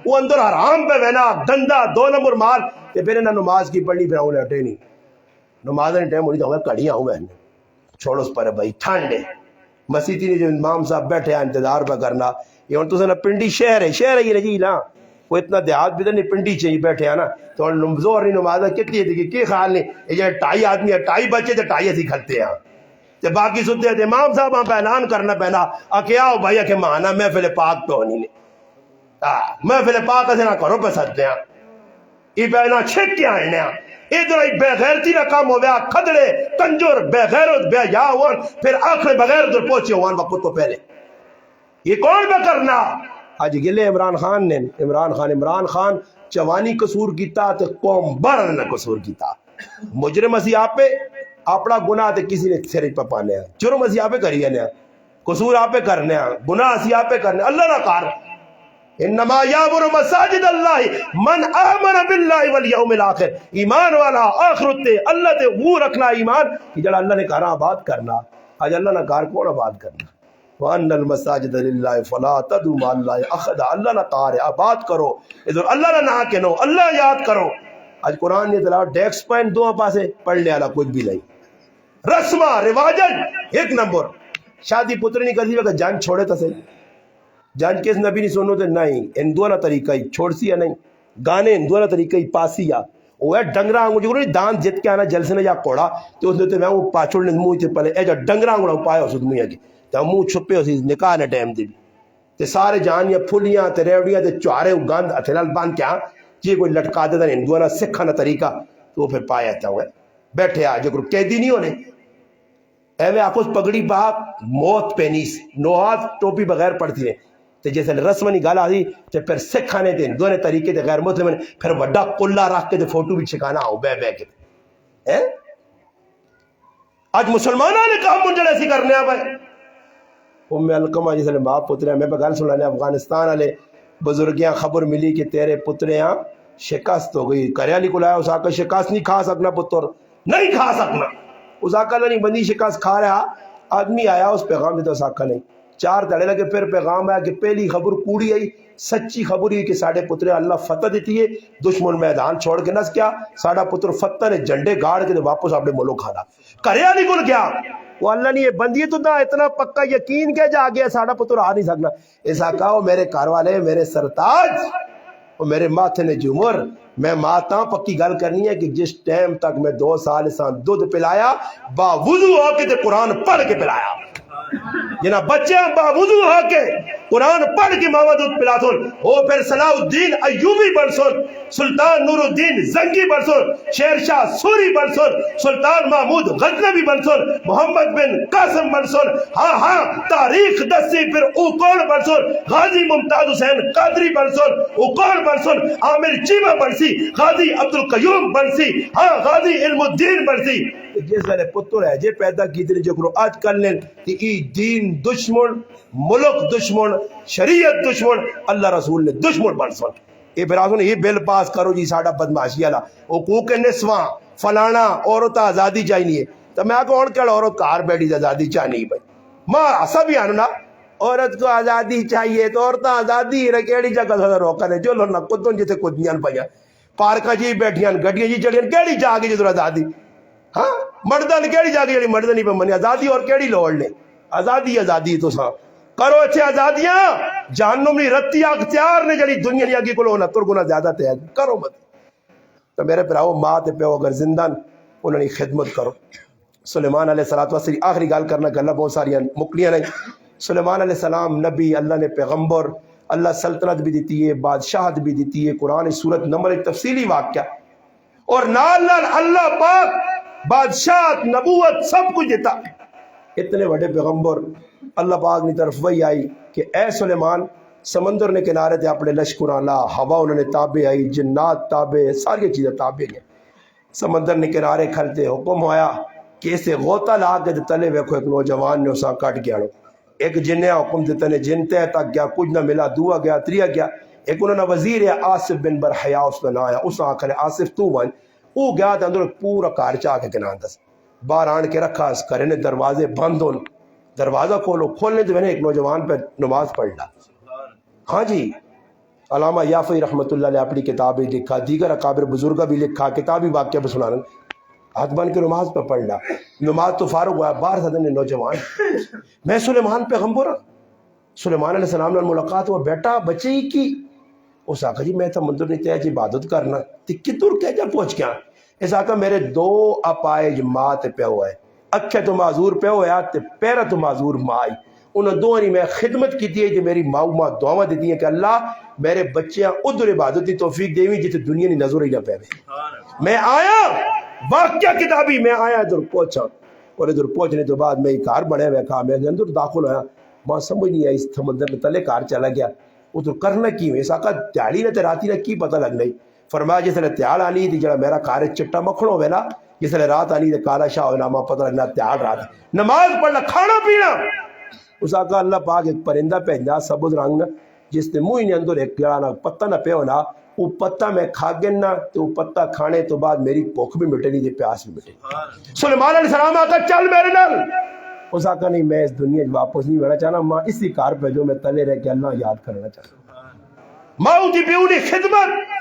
وہ اندر حرام پہ وینا گندا 2 نمبر مال تے پھر نہ نماز کی پڑھنی پھر ہوں ہٹے نہیں نماز نے ٹائم ہونی تو کڑیاں ہوں میں چھوڑو اس پر بھائی ٹھنڈ ہے مسیحی نے جو امام صاحب بیٹھے ہیں انتظار پہ کرنا یہ ہوں تو سنا پنڈی شہر ہے یہ رجی نا وہ اتنا دیہات بھی تو نہیں پنڈی چاہیے بیٹھے ہیں نا تو زور نہیں نماز کتنی ہے کہ خیال نہیں یہ 2.5 آدمی ہے 2.5 بچے تو 2.5 ایسی کھلتے ہیں تے باقی سنتے ہیں امام صاحب ہم اعلان کرنا پہنا کہ آؤ بھائی کہ مانا محفل پاک پہ ہونی نہیں محفل پاک سے نہ کرو پہ سکتے ہیں یہ پہنا چھک کے آئے ادھر بے غیرتی نہ کام ہو گیا کھدڑے کنجر بے غیرت بے یا ہوان پھر آخر بغیر ادھر پہنچے ہوان وقت تو پہلے یہ کون بے کرنا آج گلے عمران خان نے عمران خان چوانی قصور کیتا تے قوم بارن نے قصور کیتا مجرم اسی آپ پہ اپنا گناہ تے کسی نے سرج پہ پانے ہیں جرم اسی آپ پہ کریے نے قصور آپ پہ کرنے ہیں گناہ اسی آپ پہ کرنے اللہ نہ کار انما یامر مساجد اللہ من آمن باللہ والیوم الاخر ایمان والا آخرت اللہ تے وہ رکھنا ایمان کہ جڑا اللہ نے کہا آباد کرنا آج اللہ نہ کار کون آباد کرنا وَأَنَّ الْمَسَاجِدَ لِلَّهِ فَلَا تَدْعُوا مَعَ اللَّهِ أَحَدًا اللہ نہ کار آباد کرو ادھر اللہ نہ کہ نو اللہ یاد کرو آج قرآن نے تلاوت ڈیکس پوائنٹ دو پاسے پڑھنے والا کچھ بھی نہیں رسمہ رواجن 1 نمبر شادی پتر نہیں کرتی وقت جان چھوڑے تا سے جان کس نبی نہیں سنو تے نہیں ان دولا طریقہ ہی چھوڑ سی یا نہیں گانے ان دولا طریقہ ہی پاسی یا وہ ہے ڈنگرا آنگو جو دان جت کے آنا جلسے نے جا کوڑا تو اس نے تے میں وہ پاچھوڑنے منہ تے پلے اے جو ڈنگرا آنگو پایا اس دنیا کی تے منہ چھپے اسی نکاح نے ٹائم دی تے سارے جانیاں پھلیاں تے ریوڑیاں تے چوارے گند اتھلال باندھ کیا جی کوئی لٹکا دے دن ہندوانہ سکھانا طریقہ تو وہ پھر پایا تھا ہوئے بیٹھے آج اگر قیدی نہیں ہونے ایوے آپ اس پگڑی باپ موت پینیس نوہات ٹوپی بغیر پڑتی ہے تے جیسے رسمنی گالا دی تے پھر سکھانے دے دونے طریقے تے غیر مسلم پھر وڈا کلہ رکھ کے تے فوٹو بھی چھکانا ہو بے کے اج مسلمانوں نے کہا منجل ایسی کرنے آ بھائی ام القمہ جس نے باپ پترے میں بغیر سنانے افغانستان والے بزرگیاں خبر ملی کہ تیرے پترے ہاں شکست ہو گئی کریالی کو لایا اس آقا شکست نہیں کھا سکنا پتر نہیں کھا سکنا اس آقا نہیں بندی شکست کھا رہا آدمی آیا اس پیغام دیتا اس آقا نہیں 4 دڑے لگے پھر پیغام آیا کہ پہلی خبر کوڑی آئی سچی خبر یہ کہ ساڑھے پترے اللہ فتح دیتی ہے دشمن میدان چھوڑ کے نس کیا ساڑھا پتر فتح نے جھنڈے گاڑ کے واپس اپنے ملک کھانا کریالی کو کیا وہ اللہ نہیں یہ بندی تو نہ اتنا پکا یقین کہ جا گیا ساڑھا پتر آ نہیں سکنا ایسا کہا وہ میرے کار والے میرے سرتاج وہ میرے ماتھے نے جمر میں ماتا پکی گل کرنی ہے کہ جس ٹائم تک میں 2 سال سان دودھ پلایا باوضو ہو کے تے قرآن پڑھ کے پلایا جنا بچے باوضو ہو کے قرآن پڑھ کے ماما دودھ پلا سن وہ پھر صلاح الدین ایوبی بن سن سلطان نور الدین زنگی بن سن شیر شاہ سوری بن سن سلطان محمود غزنوی بن سن محمد بن قاسم بن سن ہاں تاریخ دسی پھر او کون بن سن غازی ممتاز حسین قادری بن سن او کون بن سن عامر چیمہ بن سی غازی عبدالقیوم بن سی غازی علم الدین بن سی جس والے پتر ہے جے پیدا کی دن جو کرو آج کل نے ای دین دشمن ملک دشمن شریعت دشمن اللہ رسول نے دشمن بن سن یہ برازن یہ بل پاس کرو جی ساڑا بدماشی والا حقوق نسواں فلانا عورت آزادی چاہیے تو میں آگے اور کہڑا عورت کار بیٹھی آزادی چاہیے بھائی ماں ایسا بھی آنو نا عورت کو آزادی چاہیے تو عورت آزادی کیڑی جگہ سے روکا نے جو لوگ کتوں جیسے کدیاں پہ پارکا جی بیٹھیاں گڈیاں جی چڑھیاں کیڑی جا کے جدھر آزادی ہاں مردن کیڑی جا کے مرد نہیں پہ منی آزادی اور کیڑی لوڑ نے آزادی تو سا کرو اچھے آزادیاں جہنم نہیں رتی اختیار نے جڑی دنیا نہیں آگی کو لو 69 گنا زیادہ تے کرو مت تو میرے پراؤ ماں تے پیو اگر زندہ انہوں نے خدمت کرو سلیمان علیہ السلام آخری گال کرنا گلا بہت ساری مکلیاں نہیں سلیمان علیہ السلام نبی اللہ نے پیغمبر اللہ سلطنت بھی دیتی ہے بادشاہت بھی دیتی ہے قرآن سورت نمبر ایک تفصیلی واقعہ اور نال نال اللہ پاک بادشاہت نبوت سب کچھ دیتا اتنے بڑے پیغمبر اللہ پاک کی طرف وہی آئی کہ اے سلیمان سمندر نے کنارے تھے اپنے لشکر لا ہوا انہوں نے تابع آئی جنات تابع ساری چیزیں تابع ہیں سمندر نے کنارے کھلتے حکم ہویا کہ اسے غوطہ لا کے تلے ویکھو ایک نوجوان نے اسا کٹ گیا ایک جنیا حکم دیتا نے جن تے تک گیا کچھ نہ ملا دعا گیا تریا گیا ایک انہوں نے وزیر ہے آصف بن برحیا اس نے آیا اس آنکھ نے آصف تو بن وہ گیا تھا اندر پورا کار چاہ کے کنان دس باہر آن کے رکھا اس کرے نے دروازے بند ہون دروازہ کھولنے تو میں نے ایک نوجوان پہ نماز پڑھ لا ہاں جی علامہ یافعی رحمۃ اللہ علیہ اپنی کتابیں لکھا دیگر اکابر بزرگہ بھی لکھا کتابی واقعہ بھی سنانا ہاتھ بن کے نماز پہ پڑھ لا نماز تو فارغ ہوا باہر صدر نے نوجوان میں سلیمان پیغمبر سلیمان علیہ السلام نے ملاقات ہوا بیٹا بچے ہی کی اس آقا جی میں تو مندر نہیں تیج عبادت کرنا تکی دور کیا جا پہنچ گیا اس آقا میرے 2 اپائج ماں تے پہ ہوا ہے اکھے تو معذور پہ ہوا تے پیرہ تو معذور ماں آئی انہوں دو نہیں میں خدمت کی دی ہے کہ میری ماں دعا دیتی ہیں کہ اللہ میرے بچیاں ادھر عبادت کی توفیق دیوی جیتے دنیا نہیں نظر ہی نہ پہ میں آیا واقعہ کتابی میں آیا ادھر پہنچا اور ادھر پہنچنے تو بعد میں کار بڑے ہوئے کہا میں اندر داخل ہویا ماں سمجھ نہیں آئی اس سمندر میں تلے کار چلا گیا ادھر کرنا کی ہوئی اس آقا تیاڑی نہ راتی نہ کی پتہ لگ نہیں فرمایا جس نے تیاڑ آنی تھی جڑا میرا کار چٹا مکھڑ ہوئے نا جس نے رات آنی تھی کالا شاہ ہوئے نامہ پتہ لگنا تیاڑ رات نماز پڑھنا کھانا پینا اس آقا اللہ پاک ایک پرندہ پہنجا سبز رنگ جس نے منہ نے اندر ایک جڑا نہ پتہ نہ پہ ہونا وہ پتہ میں کھا گنا تو وہ پتہ کھانے تو بعد میری بھوک بھی مٹے نہیں تھی پیاس بھی مٹے سلیمان علیہ السلام آقا چل میرے نال اس آقا نہیں میں اس دنیا واپس نہیں ہونا چاہنا ماں اسی کار پہ جو میں تلے رہ کے اللہ یاد کرنا چاہتا ماؤں دی بیونی خدمت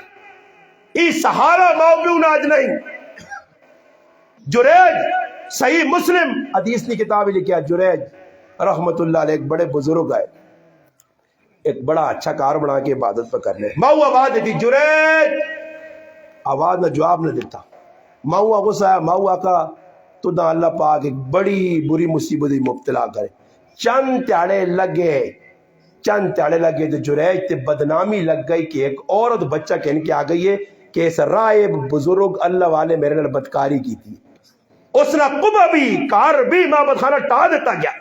ای سہارا ماؤں بیون آج نہیں جریج صحیح مسلم حدیث نے کتاب لکھیا جریج رحمت اللہ علیہ ایک بڑے بزرگ آئے ایک بڑا اچھا کار بنا کے عبادت پہ کرنے ماؤں آواز دیتی جریج آواز نہ جواب نہ دیتا ماؤں غصہ آیا ماؤں آقا تو نہ اللہ پاک ایک بڑی بری مصیبت مبتلا کرے چند تیاڑے لگے تو جریج تے بدنامی لگ گئی کہ ایک عورت بچہ کہنے کے آ گئی ہے کہ اس رائے بزرگ اللہ والے میرے نال بدکاری کی تھی اس نے قبہ بھی کار بھی معبد خانہ ٹا دیتا گیا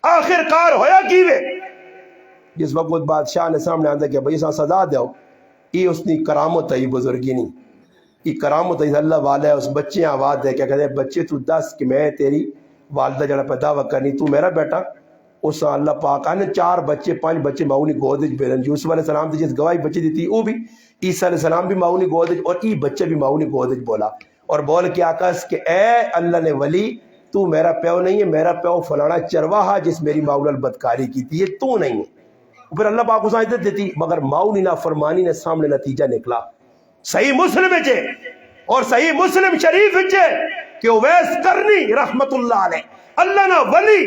آخر کار ہویا کیوے جس وقت بادشاہ نے سامنے آندہ کیا بھئی سزا دیو یہ اس نے کرامت ہے یہ بزرگی نہیں یہ کرامت اللہ والا ہے. اس بچے آواز دے کے کہتے ہیں بچے تو دس کہ میں تیری والدہ جڑا پہ دعویٰ کرنی تو میرا بیٹا. اس اللہ پاک نے 4 بچے 5 بچے ماؤنی گود بیرن. یوسف علیہ السلام دی جس گواہی بچے دیتی وہ بھی, عیسیٰ علیہ السلام بھی ماؤنی گود, اور یہ بچے بھی ماؤنی گود بولا اور بول کے آکاس کہ اے اللہ نے ولی تو میرا پیو نہیں ہے, میرا پیو فلانا چرواہا جس میری ماؤن بدکاری کی تھی, یہ تو نہیں ہے. پھر اللہ پاک اس عزت دیتی, مگر ماؤنی نافرمانی نے سامنے نتیجہ نکلا. صحیح مسلم ہے اور صحیح مسلم شریف ہے کہ اویس کرنی رحمت اللہ علیہ اللہ نہ ولی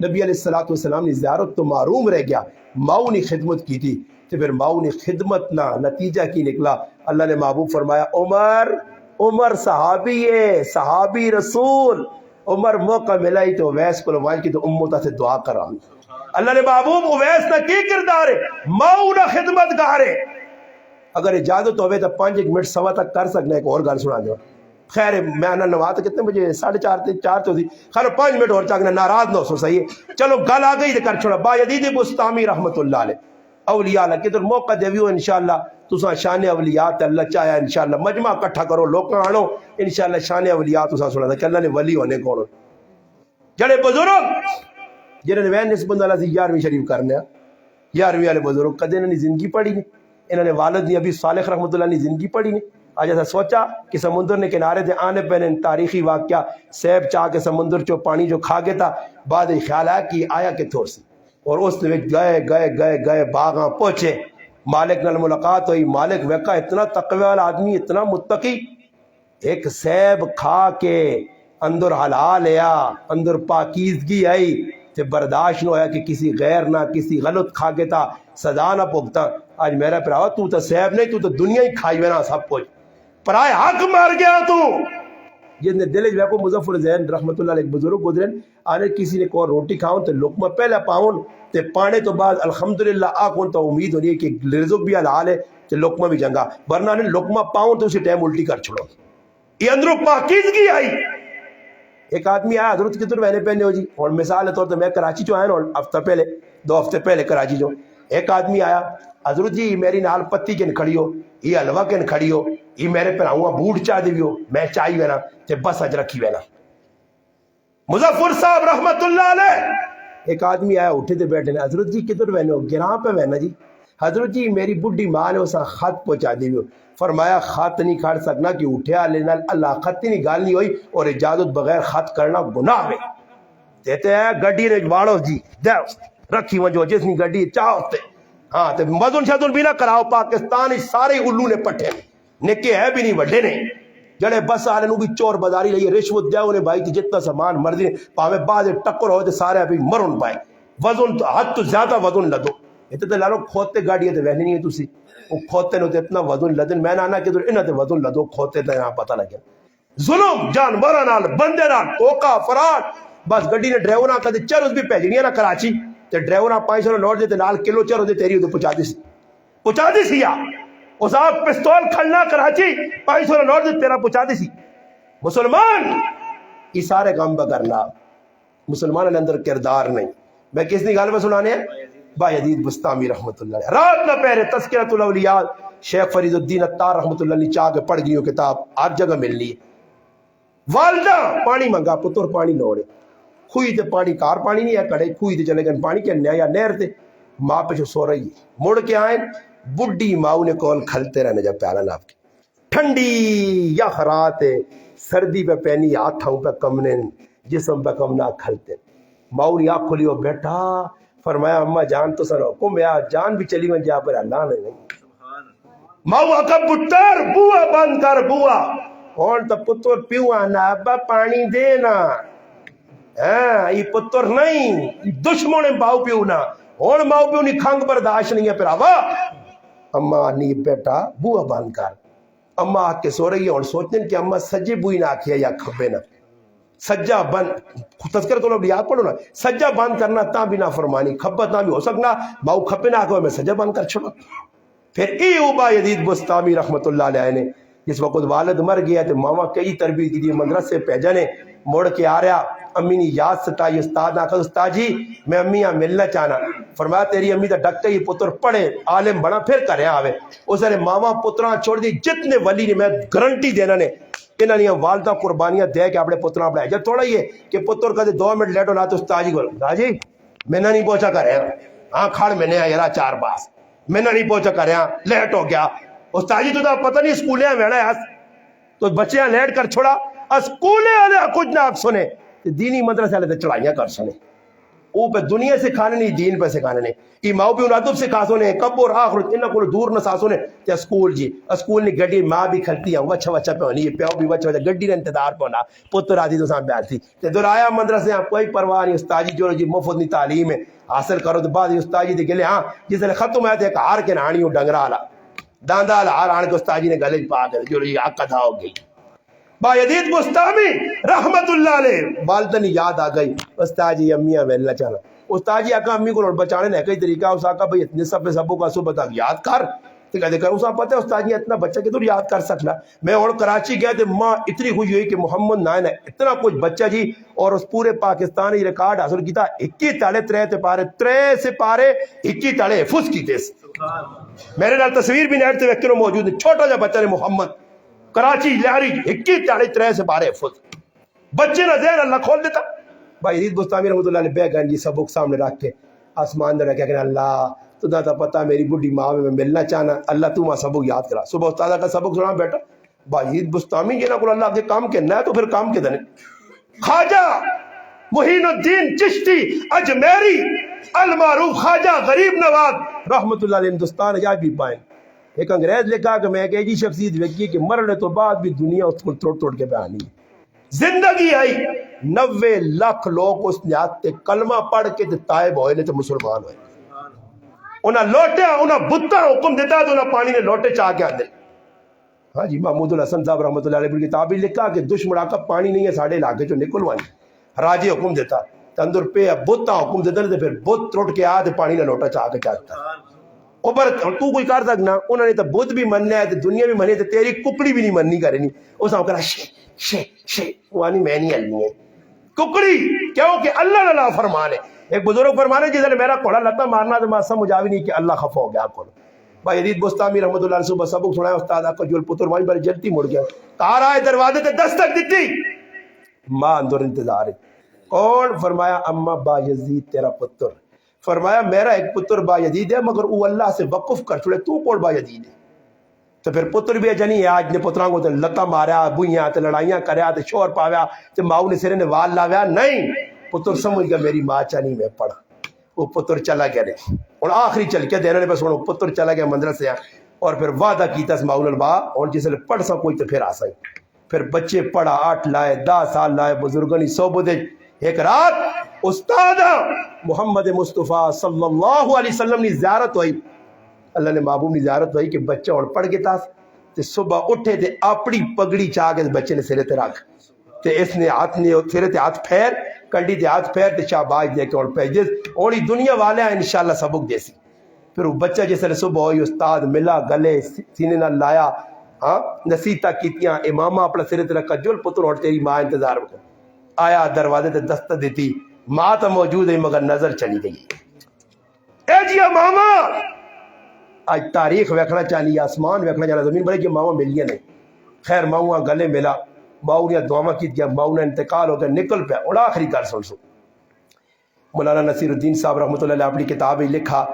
نبی علیہ السلام نے زیارت تو معروم رہ گیا, ماؤ نے خدمت کی تھی. تو پھر ماؤ نے خدمت نہ نتیجہ کی نکلا. اللہ نے محبوب فرمایا عمر صحابی ہے, صحابی رسول. عمر موقع ملا ہی تو اویس کو لوائن کی تو امتا سے دعا کرا. اللہ نے محبوب اویس نہ کی کردار ہے, ماؤ نہ خدمت گارے. اگر اجازت ہوئے تو 5 منٹ سوا تک کر سکنا. ایک اور گل سنا دو. خیر میں آنا نواز کتنے بجے 4:30 تو تھی. خیر 5 منٹ اور چاہنا ناراض نہ ہو صحیح ہے. چلو گل آ گئی تو کر چھوڑا. با یزید بستامی رحمت اللہ علیہ اولیاء اللہ کدھر موقع دیویو انشاءاللہ تساں شان اولیاء تے اللہ چاہیا انشاءاللہ مجمع اکٹھا کرو لوکاں آنو انشاءاللہ شان اولیاء تساں سنا کہ اللہ نے ولی ہونے کون جڑے بزرگ جنہوں نے وین نسبت اللہ سے 11ویں شریف کرنے 11ویں والے بزرگ کدے انہوں نے زندگی پڑھی نہیں. انہوں نے والد نے ابھی صالح رحمۃ اللہ نے زندگی پڑھی نہیں. آج ایسا سوچا کہ سمندر نے کنارے تھے آنے پہنے تاریخی واقعہ سیب چاہ کے سمندر چو پانی جو کھا گیا تھا. بعد خیال آیا کہ آیا کہ تھوڑ سی اور اس نے گئے باغاں پہنچے. مالک نال ملاقات ہوئی. مالک ویکا اتنا تقوی والا آدمی اتنا متقی, ایک سیب کھا کے اندر حلال لیا اندر پاکیزگی آئی تے برداشت نہ ہویا کہ کسی غیر نہ کسی غلط کھا کے تا سزا نہ بھگتا. آج میرا پراوا تو سیب نہیں تو دنیا ہی کھائی وینا سب کچھ پرائے حق مار گیا تو. جس نے دل جو مظفر زین رحمت اللہ علیہ بزرگ گزرن آنے کسی نے کو روٹی کھاؤں تو لقمہ پہلے پاؤں تے پانے تو بعد الحمدللہ آکھوں تو امید ہونی ہے کہ رزق بھی حلال ہے تے لقمہ بھی جنگا, ورنہ نے لقمہ پاؤں تو اسی ٹائم الٹی کر چھوڑو. یہ اندروں پاکیزگی آئی. ایک آدمی آیا حضرت کدھر میں نے پہنے ہو جی, اور مثال ہے طور تو میں کراچی چو آیا نا ہفتہ پہلے 2 ہفتے پہلے کراچی جو ایک آدمی آیا حضرت جی میری نال پتی کن کھڑی ہو, یہ حلوہ کن کھڑی ہو, یہ میرے پر آؤں بوٹ چاہ دی ہو, میں چاہی وینا تے بس اج رکھی وینا. مظفر صاحب رحمت اللہ علیہ ایک آدمی آیا اٹھے تے بیٹھے نے حضرت جی کدھر وینے ہو, گراں پہ وینا جی. حضرت جی میری بڈھی ماں نے اسا خط پہنچا دی ہو. فرمایا خط نہیں کھڑ سکنا کہ اٹھیا لینا اللہ خط نہیں گال نہیں ہوئی اور اجازت بغیر خط کرنا گناہ ہے. کہتے ہیں گڈی نے واڑو جی دے رکھی وجو جس نی گڈی چاہو تے ہاں تے مزن شدن بھی نہ کراؤ. پاکستان سارے الو نے پٹھے نکے ہے بھی نہیں وڈے نے جڑے بس والے نو بھی چور بازاری لئیے رشوت دیا انہیں بھائی جتنا سامان مرضی پاوے بعد ٹکر ہوئے تے سارے ابھی مرن پائے. وزن تو حد تو زیادہ وزن لدو اتنے تے لالو کھوتے گاڑی تے وہنی نہیں ہے تسی وہ کھوتے نو تے اتنا وزن لدن میں نہ کہ انہاں تے وزن لدو کھوتے تے یہاں پتہ لگیا. ظلم جانوراں نال بندے نال دھوکا فراڈ. بس گڈی نے ڈرائیوراں کدے چرس بھی بھیجنی نہ کراچی تے ڈرائیوراں 500 نوٹ دے تے نال کلو چرس دے تیری تے پہنچا دی سی یا اس آپ پستول کھڑنا کراچی 500 نوٹ دے تیرا پہنچا دی سی. مسلمان یہ سارے کام بکرنا مسلمان اندر کردار نہیں. میں کس نے گال میں سنانے ہیں با یزید بستامی رحمت اللہ علیہ رات نہ پہرے تذکرۃ الاولیاء شیخ فرید الدین عطار رحمت اللہ علیہ چاہ کے پڑھ گئی کتاب ہر جگہ ملنی ہے. والدہ پانی منگا پتر پانی نوڑے خوئی تے پانی کار پانی نہیں ہے کڑے خوئی تے چلے گئے پانی کے نیا نہر تے ماں پہ سو رہی مڑ کے آئیں بڈی ماؤ نے کول کھلتے رہنے جب پیالہ ناپ کے ٹھنڈی یا خرات سردی پہ پہنی ہاتھوں پہ کمنے جسم پہ کمنا کھلتے. ماؤ نے آنکھ کھلی ہو بیٹھا فرمایا اماں جان تو سن حکم یا جان بھی چلی من جا پر اللہ نے نہیں. ماؤ آکا پتر بوا بند کر بوا اور تا پتر پیو آنا ابا پانی دینا یہ پتر نہیں دشمن باؤ پیو نا اور ماؤ پیو نہیں کھنگ برداشت نہیں ہے پھر آوا اماں نہیں بیٹا بوا بند کر. اماں آ کے سو رہی ہے اور سوچتے ہیں کہ اماں سجے بوئی نہ آکھیا یا کھبے نہ سجا بند تذکرۃ الاولیاء پڑھو نا سجا بند کرنا تا بھی نہ فرمانی کھبا تا بھی ہو سکنا ماؤ کھبے نہ آکھو میں سجا بند کر چھوڑا. پھر ای اوبا یزید بستامی رحمت اللہ علیہ نے جس وقت والد مر گیا تو ماما کئی تربیت کی مدرسے بھیجا نے مڑ کے آ رہا امی نے یاد ستائی استاد آخر استاد جی میں امی یہاں ملنا چاہنا فرمایا تیری امی دا ڈکے ہی پتر پڑھے عالم بنا پھر کرے آوے. اس نے ماما پتراں چھوڑ دی جتنے ولی نے میں گارنٹی دینا نے انہاں نے والدہ قربانیاں دے کے اپنے پتراں بڑھائے. جب تھوڑا ہی ہے کہ پتر کدے 2 منٹ لیٹ ہونا تو استاد جی کو جی میں نہیں پہنچا کرے ہاں کھڑ میں نے یارا 4 پاس میں نہیں پہنچا کرے لیٹ ہو گیا. استاد جی تو پتہ نہیں سکولے ویڑا ہے تو بچیاں لیٹ کر چھوڑا سکولے والے کچھ نہ آپ سنے دینی مدرسے والے چڑھائیاں کر سنے وہ پہ دنیا سکھانے نہیں دین پہ سکھانے نے ای ماؤ بھی ادب سکھا سونے کب اور آخر انہاں کو دور نہ سا سونے تے سکول جی سکول نے گڈی ماں بھی کھلتی ہے وچھا وچھا پہ ہونی پیو بھی وچھا وچھا گڈی نے انتظار پہ ہونا پتر آدھی تو سام بیٹھ تھی تے درایا مدرسے کوئی پرواہ نہیں استاد جی جو جی مفت نہیں تعلیم ہے حاصل کرو تو بعد استاد جی دے گلے ہاں جس نے ختم ہے تے ایک ہار کے نانی ڈنگرا والا داندا والا ہار آن کے استاد جی نے گلے پا کے جو جی آقا تھا ہو گئی. با یزید بستامی رحمت اللہ علیہ والدن یاد آ گئی استاد جی امیاں ویلنا چاہنا استاد جی آقا امی کو بچانے نے کئی طریقہ اس آقا بھئی اتنے سب پہ سبوں کا صبح تک یاد کر اس آپ پتہ ہے استاد جی اتنا بچہ کدھر یاد کر سکنا. میں اور کراچی گیا تو ماں اتنی خوشی ہوئی کہ محمد نائن ہے اتنا کچھ بچہ جی اور اس پورے پاکستان یہ ریکارڈ حاصل کیتا 21 تاڑے 3 سپارے 21 تاڑے حفظ کیتے. میرے نال تصویر بھی نیٹ تے ویکھو موجود ہے چھوٹا جا بچہ نے محمد کراچی لہری 21 تاڑے 3 سپارے حفظ بچے نہ ذہن اللہ کھول دیتا. بھائی یزید بستامی رحمۃ اللہ علیہ بیگن جی سبق سامنے رکھ کے آسمان دے رکھا کہ اللہ تو دا پتہ میری بڈھی ماں میں ملنا چاہنا اللہ تو ماں سبق یاد کرا. صبح استاد کا سبق سنا بیٹا بھائی یزید بستامی جی نہ کو اللہ کے کام کرنا ہے تو پھر کام کے دنے. خواجہ محین الدین چشتی اجمیری المعروف خواجہ غریب نواز رحمۃ اللہ علیہ ہندوستان جا بھی پائیں. ایک انگریز لکھا کہ میں ایک ایجی شخصیت ویکھی کہ مرنے تو بعد بھی دنیا اس کو توڑ توڑ کے بیانی زندگی آئی 90 لاکھ لوگ اس نیات تے کلمہ پڑھ کے تائب ہوئے نے تے مسلمان ہوئے. انہاں لوٹیا انہاں بتاں حکم دیتا تو انہاں پانی نے لوٹے چاہ کے آدھے. ہاں جی محمود الحسن صاحب رحمۃ اللہ علیہ کتاب لکھا کہ دشمنا کا پانی نہیں ہے ساڑھے علاقے چو نکلوانی راجے حکم دیتا تندر پہ بتاں حکم دیتا تے پھر بت ٹوٹ کے آ تے پانی نے لوٹا چاہ کے چاہتا اوپر تو کوئی کر سکنا. انہوں نے تو بدھ بھی مننا ہے دنیا بھی منی تے تیری ککڑی بھی نہیں مننی کرنی. اس نے کہا شے وانی میں نہیں ہلنی ہے ککڑی کیوں کہ اللہ نے لا فرمان ہے. ایک بزرگ فرمانے جس نے میرا کوڑا لتا مارنا تو میں سمجھ آوی نہیں کہ اللہ خفا ہو گیا کو. بھائی یزید بستامی رحمۃ اللہ علیہ صبح سبق سنایا استاد کا جو پتر وہیں پر جلتی مڑ گیا کار آئے دروازے تے دستک دیتی ماں اندر انتظار ہے. کون؟ فرمایا اما با یزید تیرا پتر. فرمایا میرا ایک پتر با یزید ہے مگر وہ اللہ سے وقف کر چھوڑے تو کون با یزید ہے. تو پھر پتر بھی جنی ہے آج نے پتراں کو تے لتا ماریا بوئیاں تے لڑائیاں کریا تے شور پاویا تے ماؤ نے سرے نے وال لاویا. نہیں پتر سمجھ گیا میری ماں چانی میں پڑھا. وہ پتر چلا گیا نے اور آخری چل کے دینے بس ہوں پتر چلا گیا مدرسے اور پھر وعدہ کیتا اس ماؤ با اور جس نے پڑھ سا کوئی تو پھر آ سائی. پھر بچے پڑھا 8 لائے 10 سال لائے بزرگنی صحبت. ایک رات استاد محمد مصطفیٰ صلی اللہ علیہ وسلم نے زیارت ہوئی اللہ نے محبوب نے زیارت ہوئی کہ بچہ اور پڑھ کے تھا تے صبح اٹھے تے اپنی پگڑی چاہ کے بچے نے سرے تے رکھ تے اس نے ہاتھ نے سرے تے ہاتھ پھیر کنڈی تے ہاتھ پھیر تے شاباش دے کے اور پیجز اور دنیا والے ہیں انشاءاللہ سبق دیسی. پھر وہ بچہ جس نے صبح ہوئی استاد ملا گلے سینے نہ لایا ہاں نصیحتاں کیتیاں امامہ اپنا سرے تے رکھا جل پتر اور تیری ماں انتظار کر آیا دروازے تے دستک دیتی ماں تو موجود ہے مگر نظر چلی گئی. اے جی ماما آج تاریخ ویکھنا چاہیے آسمان ویکھنا چاہیے زمین بڑے کہ ماما ملیاں نہیں. خیر ماؤں گلے ملا ماؤں نے دعا کی دیا ماؤں نے انتقال ہو گیا نکل پیا. اور آخری کر سن مولانا نصیر الدین صاحب رحمۃ اللہ علیہ اپنی کتاب ہی لکھا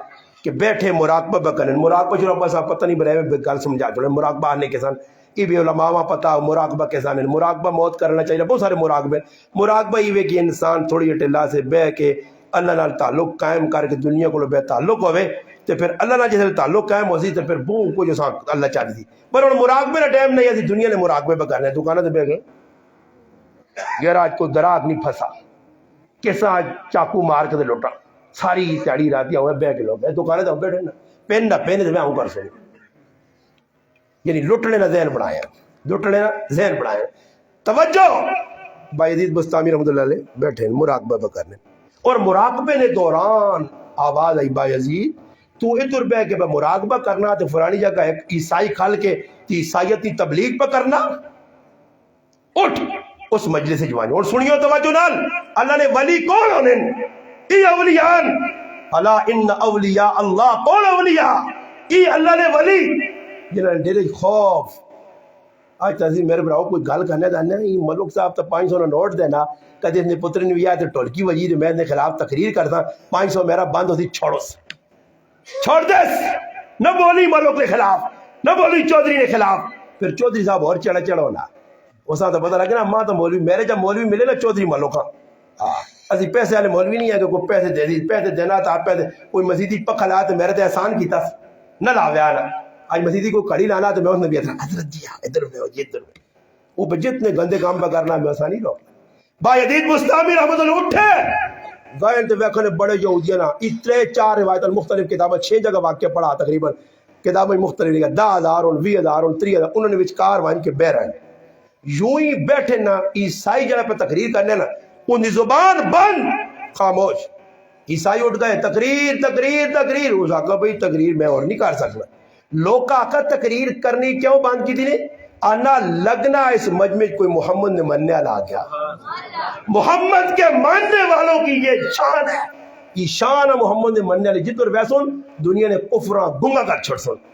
کہ بیٹھے مراقبہ بکرن مراقبہ جو بس پتہ نہیں بڑے گل سمجھا چھوڑے مراقبہ آنے کے سن یہ بھی علماء پتہ مراقبہ کے سن مراقبہ موت کرنا چاہیے بہت سارے مراقبے. مراقبہ یہ کہ انسان تھوڑی ٹلا سے بہ کے اللہ نال تعلق قائم کر کے دنیا کو بے تعلق ہوئے تو پھر اللہ نال جیسے تعلق قائم ہو سی تو پھر بہت کو جو سا اللہ چاہتی تھی. پر ہوں مراقبے کا ٹائم نہیں ہے دنیا نے مراقبے پہ کرنا ہے دکانوں سے بہ گئے یار آج کو دراگ نہیں پھنسا کیسا چاقو مار کے لوٹا ساری تیاری رات ہوئے بہ کے لوگ دکانیں تو بیٹھے نا پین نہ پین تو میں آؤں کر سکوں یعنی لٹ لینا ذہن بنایا لٹ لینا ذہن بنایا. توجہ بھائی یزید بستامی رحمۃ اللہ علیہ بیٹھے مراقبہ پہ کرنے اور مراقبے نے دوران آواز آئی با یزید تو ادھر بہ کے مراقبہ کرنا تو فلانی جگہ ایک عیسائی کھال کے عیسائیتی تبلیغ پہ کرنا اٹھ اس مجلس جوانی اور سنیو توجہ نال اللہ نے ولی کون ہونے ای اولیان الا ان اولیاء اللہ کون اولیاء ای اللہ نے ولی جنہاں نے ڈیرے خوف آج تازی میرے براؤ کوئی گل کرنے دانا ہے یہ ملک صاحب تا 500 نوٹ دینا کدی اس نے پتر نے بھی آئے تو ٹولکی وزیر میں نے خلاف تقریر کرتا 500 میرا بند ہوتی چھوڑو سے چھوڑ دیس نہ بولی ملک کے خلاف نہ بولی چودھری کے خلاف پھر چودھری صاحب اور چڑھا چڑھا ہونا اس تو پتہ لگا نا ماں تو مولوی میرے جب مولوی ملے نا چودھری ملک ہاں اسی پیسے والے مولوی نہیں ہے کہ کوئی پیسے دے دی پیسے دینا تھا پیسے کوئی مسیدی پکا لایا تو میرے تے احسان کیتا نہ لاویا نا آج مسیدی کو کڑی لانا تو میں اس نے بھی حضرت جی ادھر میں ہو جی ادھر میں وہ جتنے گندے کام پہ کرنا میں آسانی لو بھائی عدید بستامی رحمت اللہ اٹھے غائن تو ویکھو نے بڑے یہودیاں نا اتنے 4 روایت مختلف کتابیں 6 جگہ واقعہ پڑھا تقریباً کتابیں مختلف لکھا 10,000 20,000 30,000 انہوں نے وچکار وائن کے بہ رہے یوں ہی بیٹھے نا عیسائی جگہ پہ تقریر کرنے نا ان کی زبان بند خاموش عیسائی اٹھ گئے تقریر تقریر تقریر اس آقا بھئی تقریر میں اور نہیں کر سکتا لوگ کا آقا تقریر کرنی کیوں باندھ کی تھی آنا لگنا اس مجمع کوئی محمد نے مننے والا آ گیا محمد کے ماننے والوں کی یہ شان ہے یہ شان ہے محمد نے مننے والی جت پر ویسن دنیا نے کفراں گنگا کر چھوڑ سن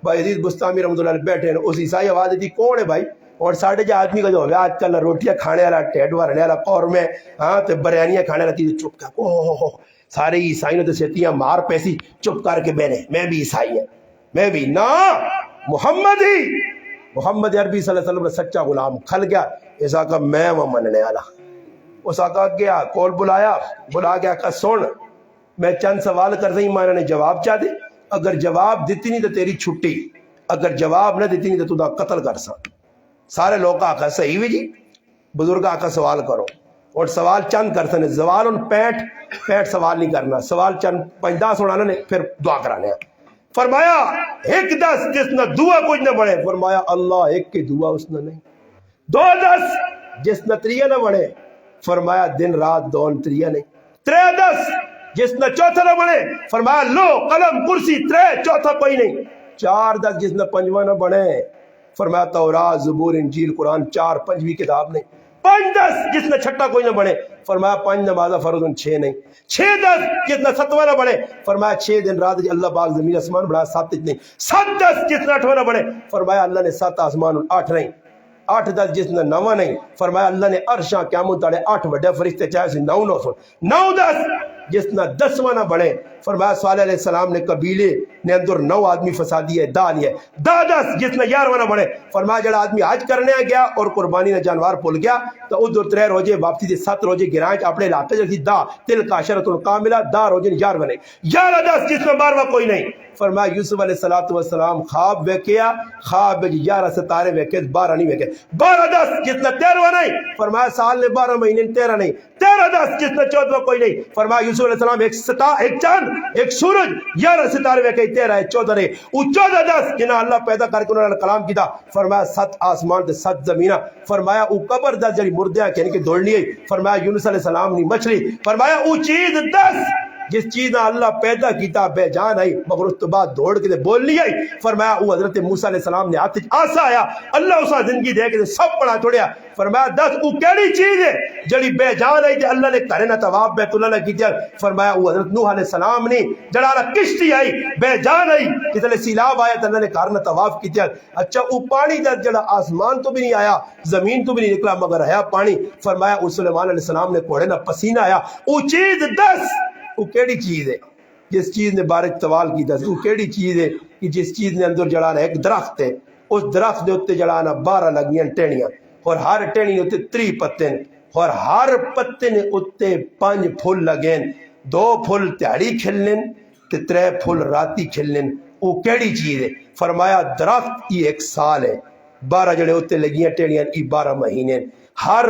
بھائی عزیز بستامی رحمۃ اللہ علیہ بیٹھے ہیں اس عیسائی آواز دی کون ہے بھائی اور ساڑھے جا آدمی کا جو ہوگا آج کل روٹیاں کھانے والا ٹیڈ بھرنے والا قورمے ہاں تے بریانیاں کھانے والا چیز چپ کر سارے عیسائی نے تو سیتیاں مار پیسی چپ کر کے بیٹھے میں بھی عیسائی ہے میں بھی نا محمد ہی محمد عربی صلی اللہ علیہ وسلم سچا غلام کھل گیا اس آقا میں وہ مننے والا اس آقا گیا کول بلا گیا کہ سن میں چند سوال کر رہی مانا نے جواب چاہ دے اگر جواب دیتی نہیں تو تیری چھٹی اگر جواب نہ دیتی نہیں تو دا قتل کر سا سارے لوگ آقا صحیح بھی جی بزرگ آقا سوال کرو اور سوال چند کر سنے سوال ان 65 سوال نہیں کرنا سوال چند 5-10 اڑانا نے پھر دعا کرانے فرمایا 1-10 جس نہ دعا کچھ نہ بڑھے فرمایا اللہ ایک کی دعا اس نے نہیں 2-10 جس نہ تریہ نہ بڑھے فرمایا دن رات دون تریہ نہیں 3-10 جس نہ چوتھا نہ بڑھے فرمایا لو قلم کرسی 3 چوتھا کوئی نہیں 4-10 جس نہ 5واں نہ بڑھے فرمایا تورات زبور انجیل قرآن 4 5ویں کتاب نہیں 5-10 جس نہ چھٹا کوئی نہ بڑھے فرمایا 5 نمازہ فرض 6 نہیں 6-10 جس نہ 7واں نہ بڑھے فرمایا 6 دن رات اللہ پاک زمین آسمان بڑھا 7 نہیں 7-10 جس نہ 8واں نہ بڑھے فرمایا اللہ نے 7 آسمان 8 نہیں 8-10 جس نہ 9واں نہیں فرمایا اللہ نے عرشاں قیامت تاڑے 8 بڑے فرشتے چاہے سے 9 سن 9-10 جس نہ 10واں نہ بڑھے فرمایا صالح علیہ السلام نے قبیلے نے اندر 9 آدمی فسادی ہے دا لیے 10 جس نہ 11واں نہ بڑھے فرمایا جڑا آدمی حج کرنے گیا اور قربانی نہ جانوار پھول گیا تو ادھر 3 روزے واپسی دے 7 روزے گرائیں اپنے علاقے جلسی دا تل کا شرط الکاملہ دا روزے 11 بنے 11-10 جس میں 12واں کوئی نہیں فرمایا یوسف علیہ السلام خواب ویکیا خواب 11 ستارے ویکے 12 نہیں ویکے 12-10 جس نہ 13واں نہیں فرمایا سال نے 12 مہینے 13 نہیں 13-10 جس نہ 14واں کوئی نہیں فرمایا یوسف علیہ السلام ایک چاند ایک سورج 11 ستارے ویکے 13 ہے 14 نہیں وہ 14-10 جنہاں اللہ پیدا کر کے انہوں نے کلام کیتا فرمایا 7 آسمان تے 7 زمینہ فرمایا او قبر 10 جڑی مردیاں کہنے کے دوڑنی ہے فرمایا یونس علیہ السلام نے مچھلی فرمایا او چیز 10 جس چیز نہ اللہ پیدا کیتا بے جان آئی مگر اس تو بعد دوڑ کے بول لی آئی فرمایا وہ حضرت موسیٰ علیہ السلام نے ہاتھ آسا آیا اللہ اسا زندگی دے کے سب پڑا چھوڑیا فرمایا 10 وہ کیڑی چیز ہے جڑی بے جان آئی تے اللہ نے کرے نہ طواف بیت اللہ نے کیتا فرمایا وہ حضرت نوح علیہ السلام نے جڑا کشتی آئی بے جان آئی کس نے سیلاب آیا تے اللہ نے کرنا طواف کیتا اچھا وہ پانی دا جڑا آسمان تو بھی نہیں آیا زمین تو بھی نہیں نکلا مگر آیا پانی فرمایا اس سلیمان علیہ السلام نے کوڑے نہ پسینہ آیا وہ چیز 10 وہ کیڑی چیز ہے جس چیز نے بارک سوال کیتا وہ کیڑی چیز ہے کہ جس چیز نے اندر جڑانا ایک درخت ہے اس درخت دے اوتے جڑانا 12 لگیاں ٹہنیاں اور ہر ٹہنی اوتے 3 پتے اور ہر پتے نے اوتے 5 پھول لگے 2 پھول تہاڑی کھلنے تے 3 پھول راتی کھلنے وہ کیڑی چیز ہے فرمایا درخت یہ 1 سال ہے 12 جڑے اوتے لگیاں ٹہنیاں یہ 12 مہینے ہر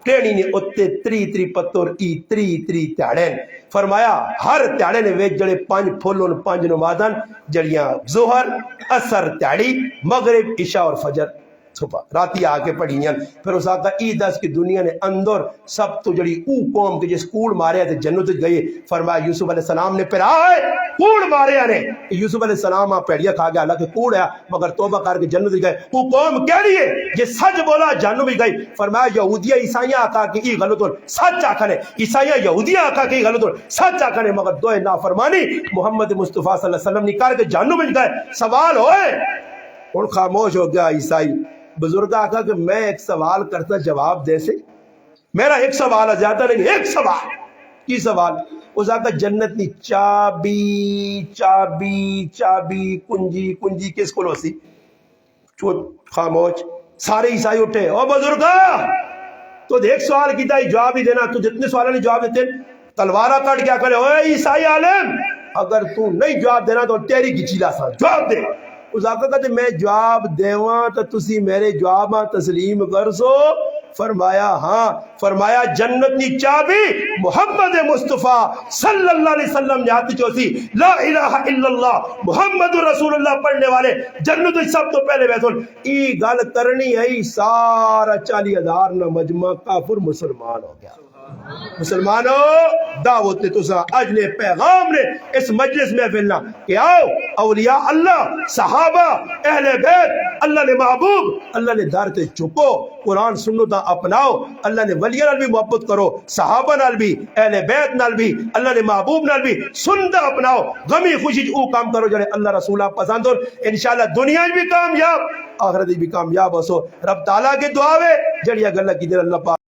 ٹہنی نے اوتے 3 پتور ای 3 تہاڑے فرمایا ہر تہاڑے نے وچ جڑے 5 پھول ان 5 نمازاں جڑیاں ظہر اثر تہاڑی مغرب عشاء اور فجر چھپا راتی آ کے پڑھیاں پھر اس آقا ای دس کی دنیا نے اندر سب تو جڑی او قوم کے جس کوڑ مارے تھے جنت گئے فرمایا یوسف علیہ السلام نے پھر آئے کوڑ مارے نے یوسف علیہ السلام پیڑیا کھا گیا اللہ کے کوڑ ہے مگر توبہ کر کے جنت گئے وہ قوم کہہ رہی ہے یہ سچ بولا جنت بھی گئی فرمایا یہودیہ عیسائیاں آقا کی ای غلط اور سچ آقا نے عیسائیاں یہودیہ آقا کی غلط اور سچ آقا نے مگر دوئے نافرمانی محمد مصطفیٰ صلی اللہ علیہ وسلم نکال کے جنت بھی گئے سوال ہوئے اور خاموش ہو گیا عیسائی بزرگ آقا کہ میں ایک سوال کرتا جواب دے سے میرا ایک سوال ہے زیادہ نہیں ایک سوال کی سوال اس آقا جنت نی چابی چابی چابی کنجی کنجی کس کو لوسی خاموش سارے عیسائی اٹھے او بزرگا تو ایک سوال کیتا ہے جواب ہی دینا تو جتنے سوالوں نے جواب دیتے تلوارہ کٹ کیا کرے اوے عیسائی عالم اگر تو نہیں جواب دینا تو تیری کی چیلا سا جواب دے اس آقا کہتے میں جواب دیواں تو تسی میرے جواب تسلیم کر سو فرمایا ہاں فرمایا جنت کی چابی محمد مصطفیٰ صلی اللہ علیہ وسلم نے ہاتھ چوسی لا الہ الا اللہ محمد رسول اللہ پڑھنے والے جنت سب تو پہلے بیٹھون ای گل کرنی ہے سارا 40,000 نہ مجمع کافر مسلمان ہو گیا مسلمانوں دعوت نے تسا اجلے پیغام نے اس مجلس میں فلنا کہ آؤ اولیاء اللہ صحابہ اہل بیت اللہ نے محبوب اللہ نے دارتے چکو قرآن سنتا اپناؤ اللہ نے ولیہ نال بھی محبت کرو صحابہ نال بھی اہل بیت نال بھی اللہ نے محبوب نال بھی سنتا اپناؤ غمی خوشی او کام کرو جڑے اللہ رسولہ پسند ہو انشاءاللہ دنیا بھی کامیاب آخرت بھی کامیاب ہو سو رب تعالیٰ کے دعا ہے جڑی گلا کی دل اللہ پاک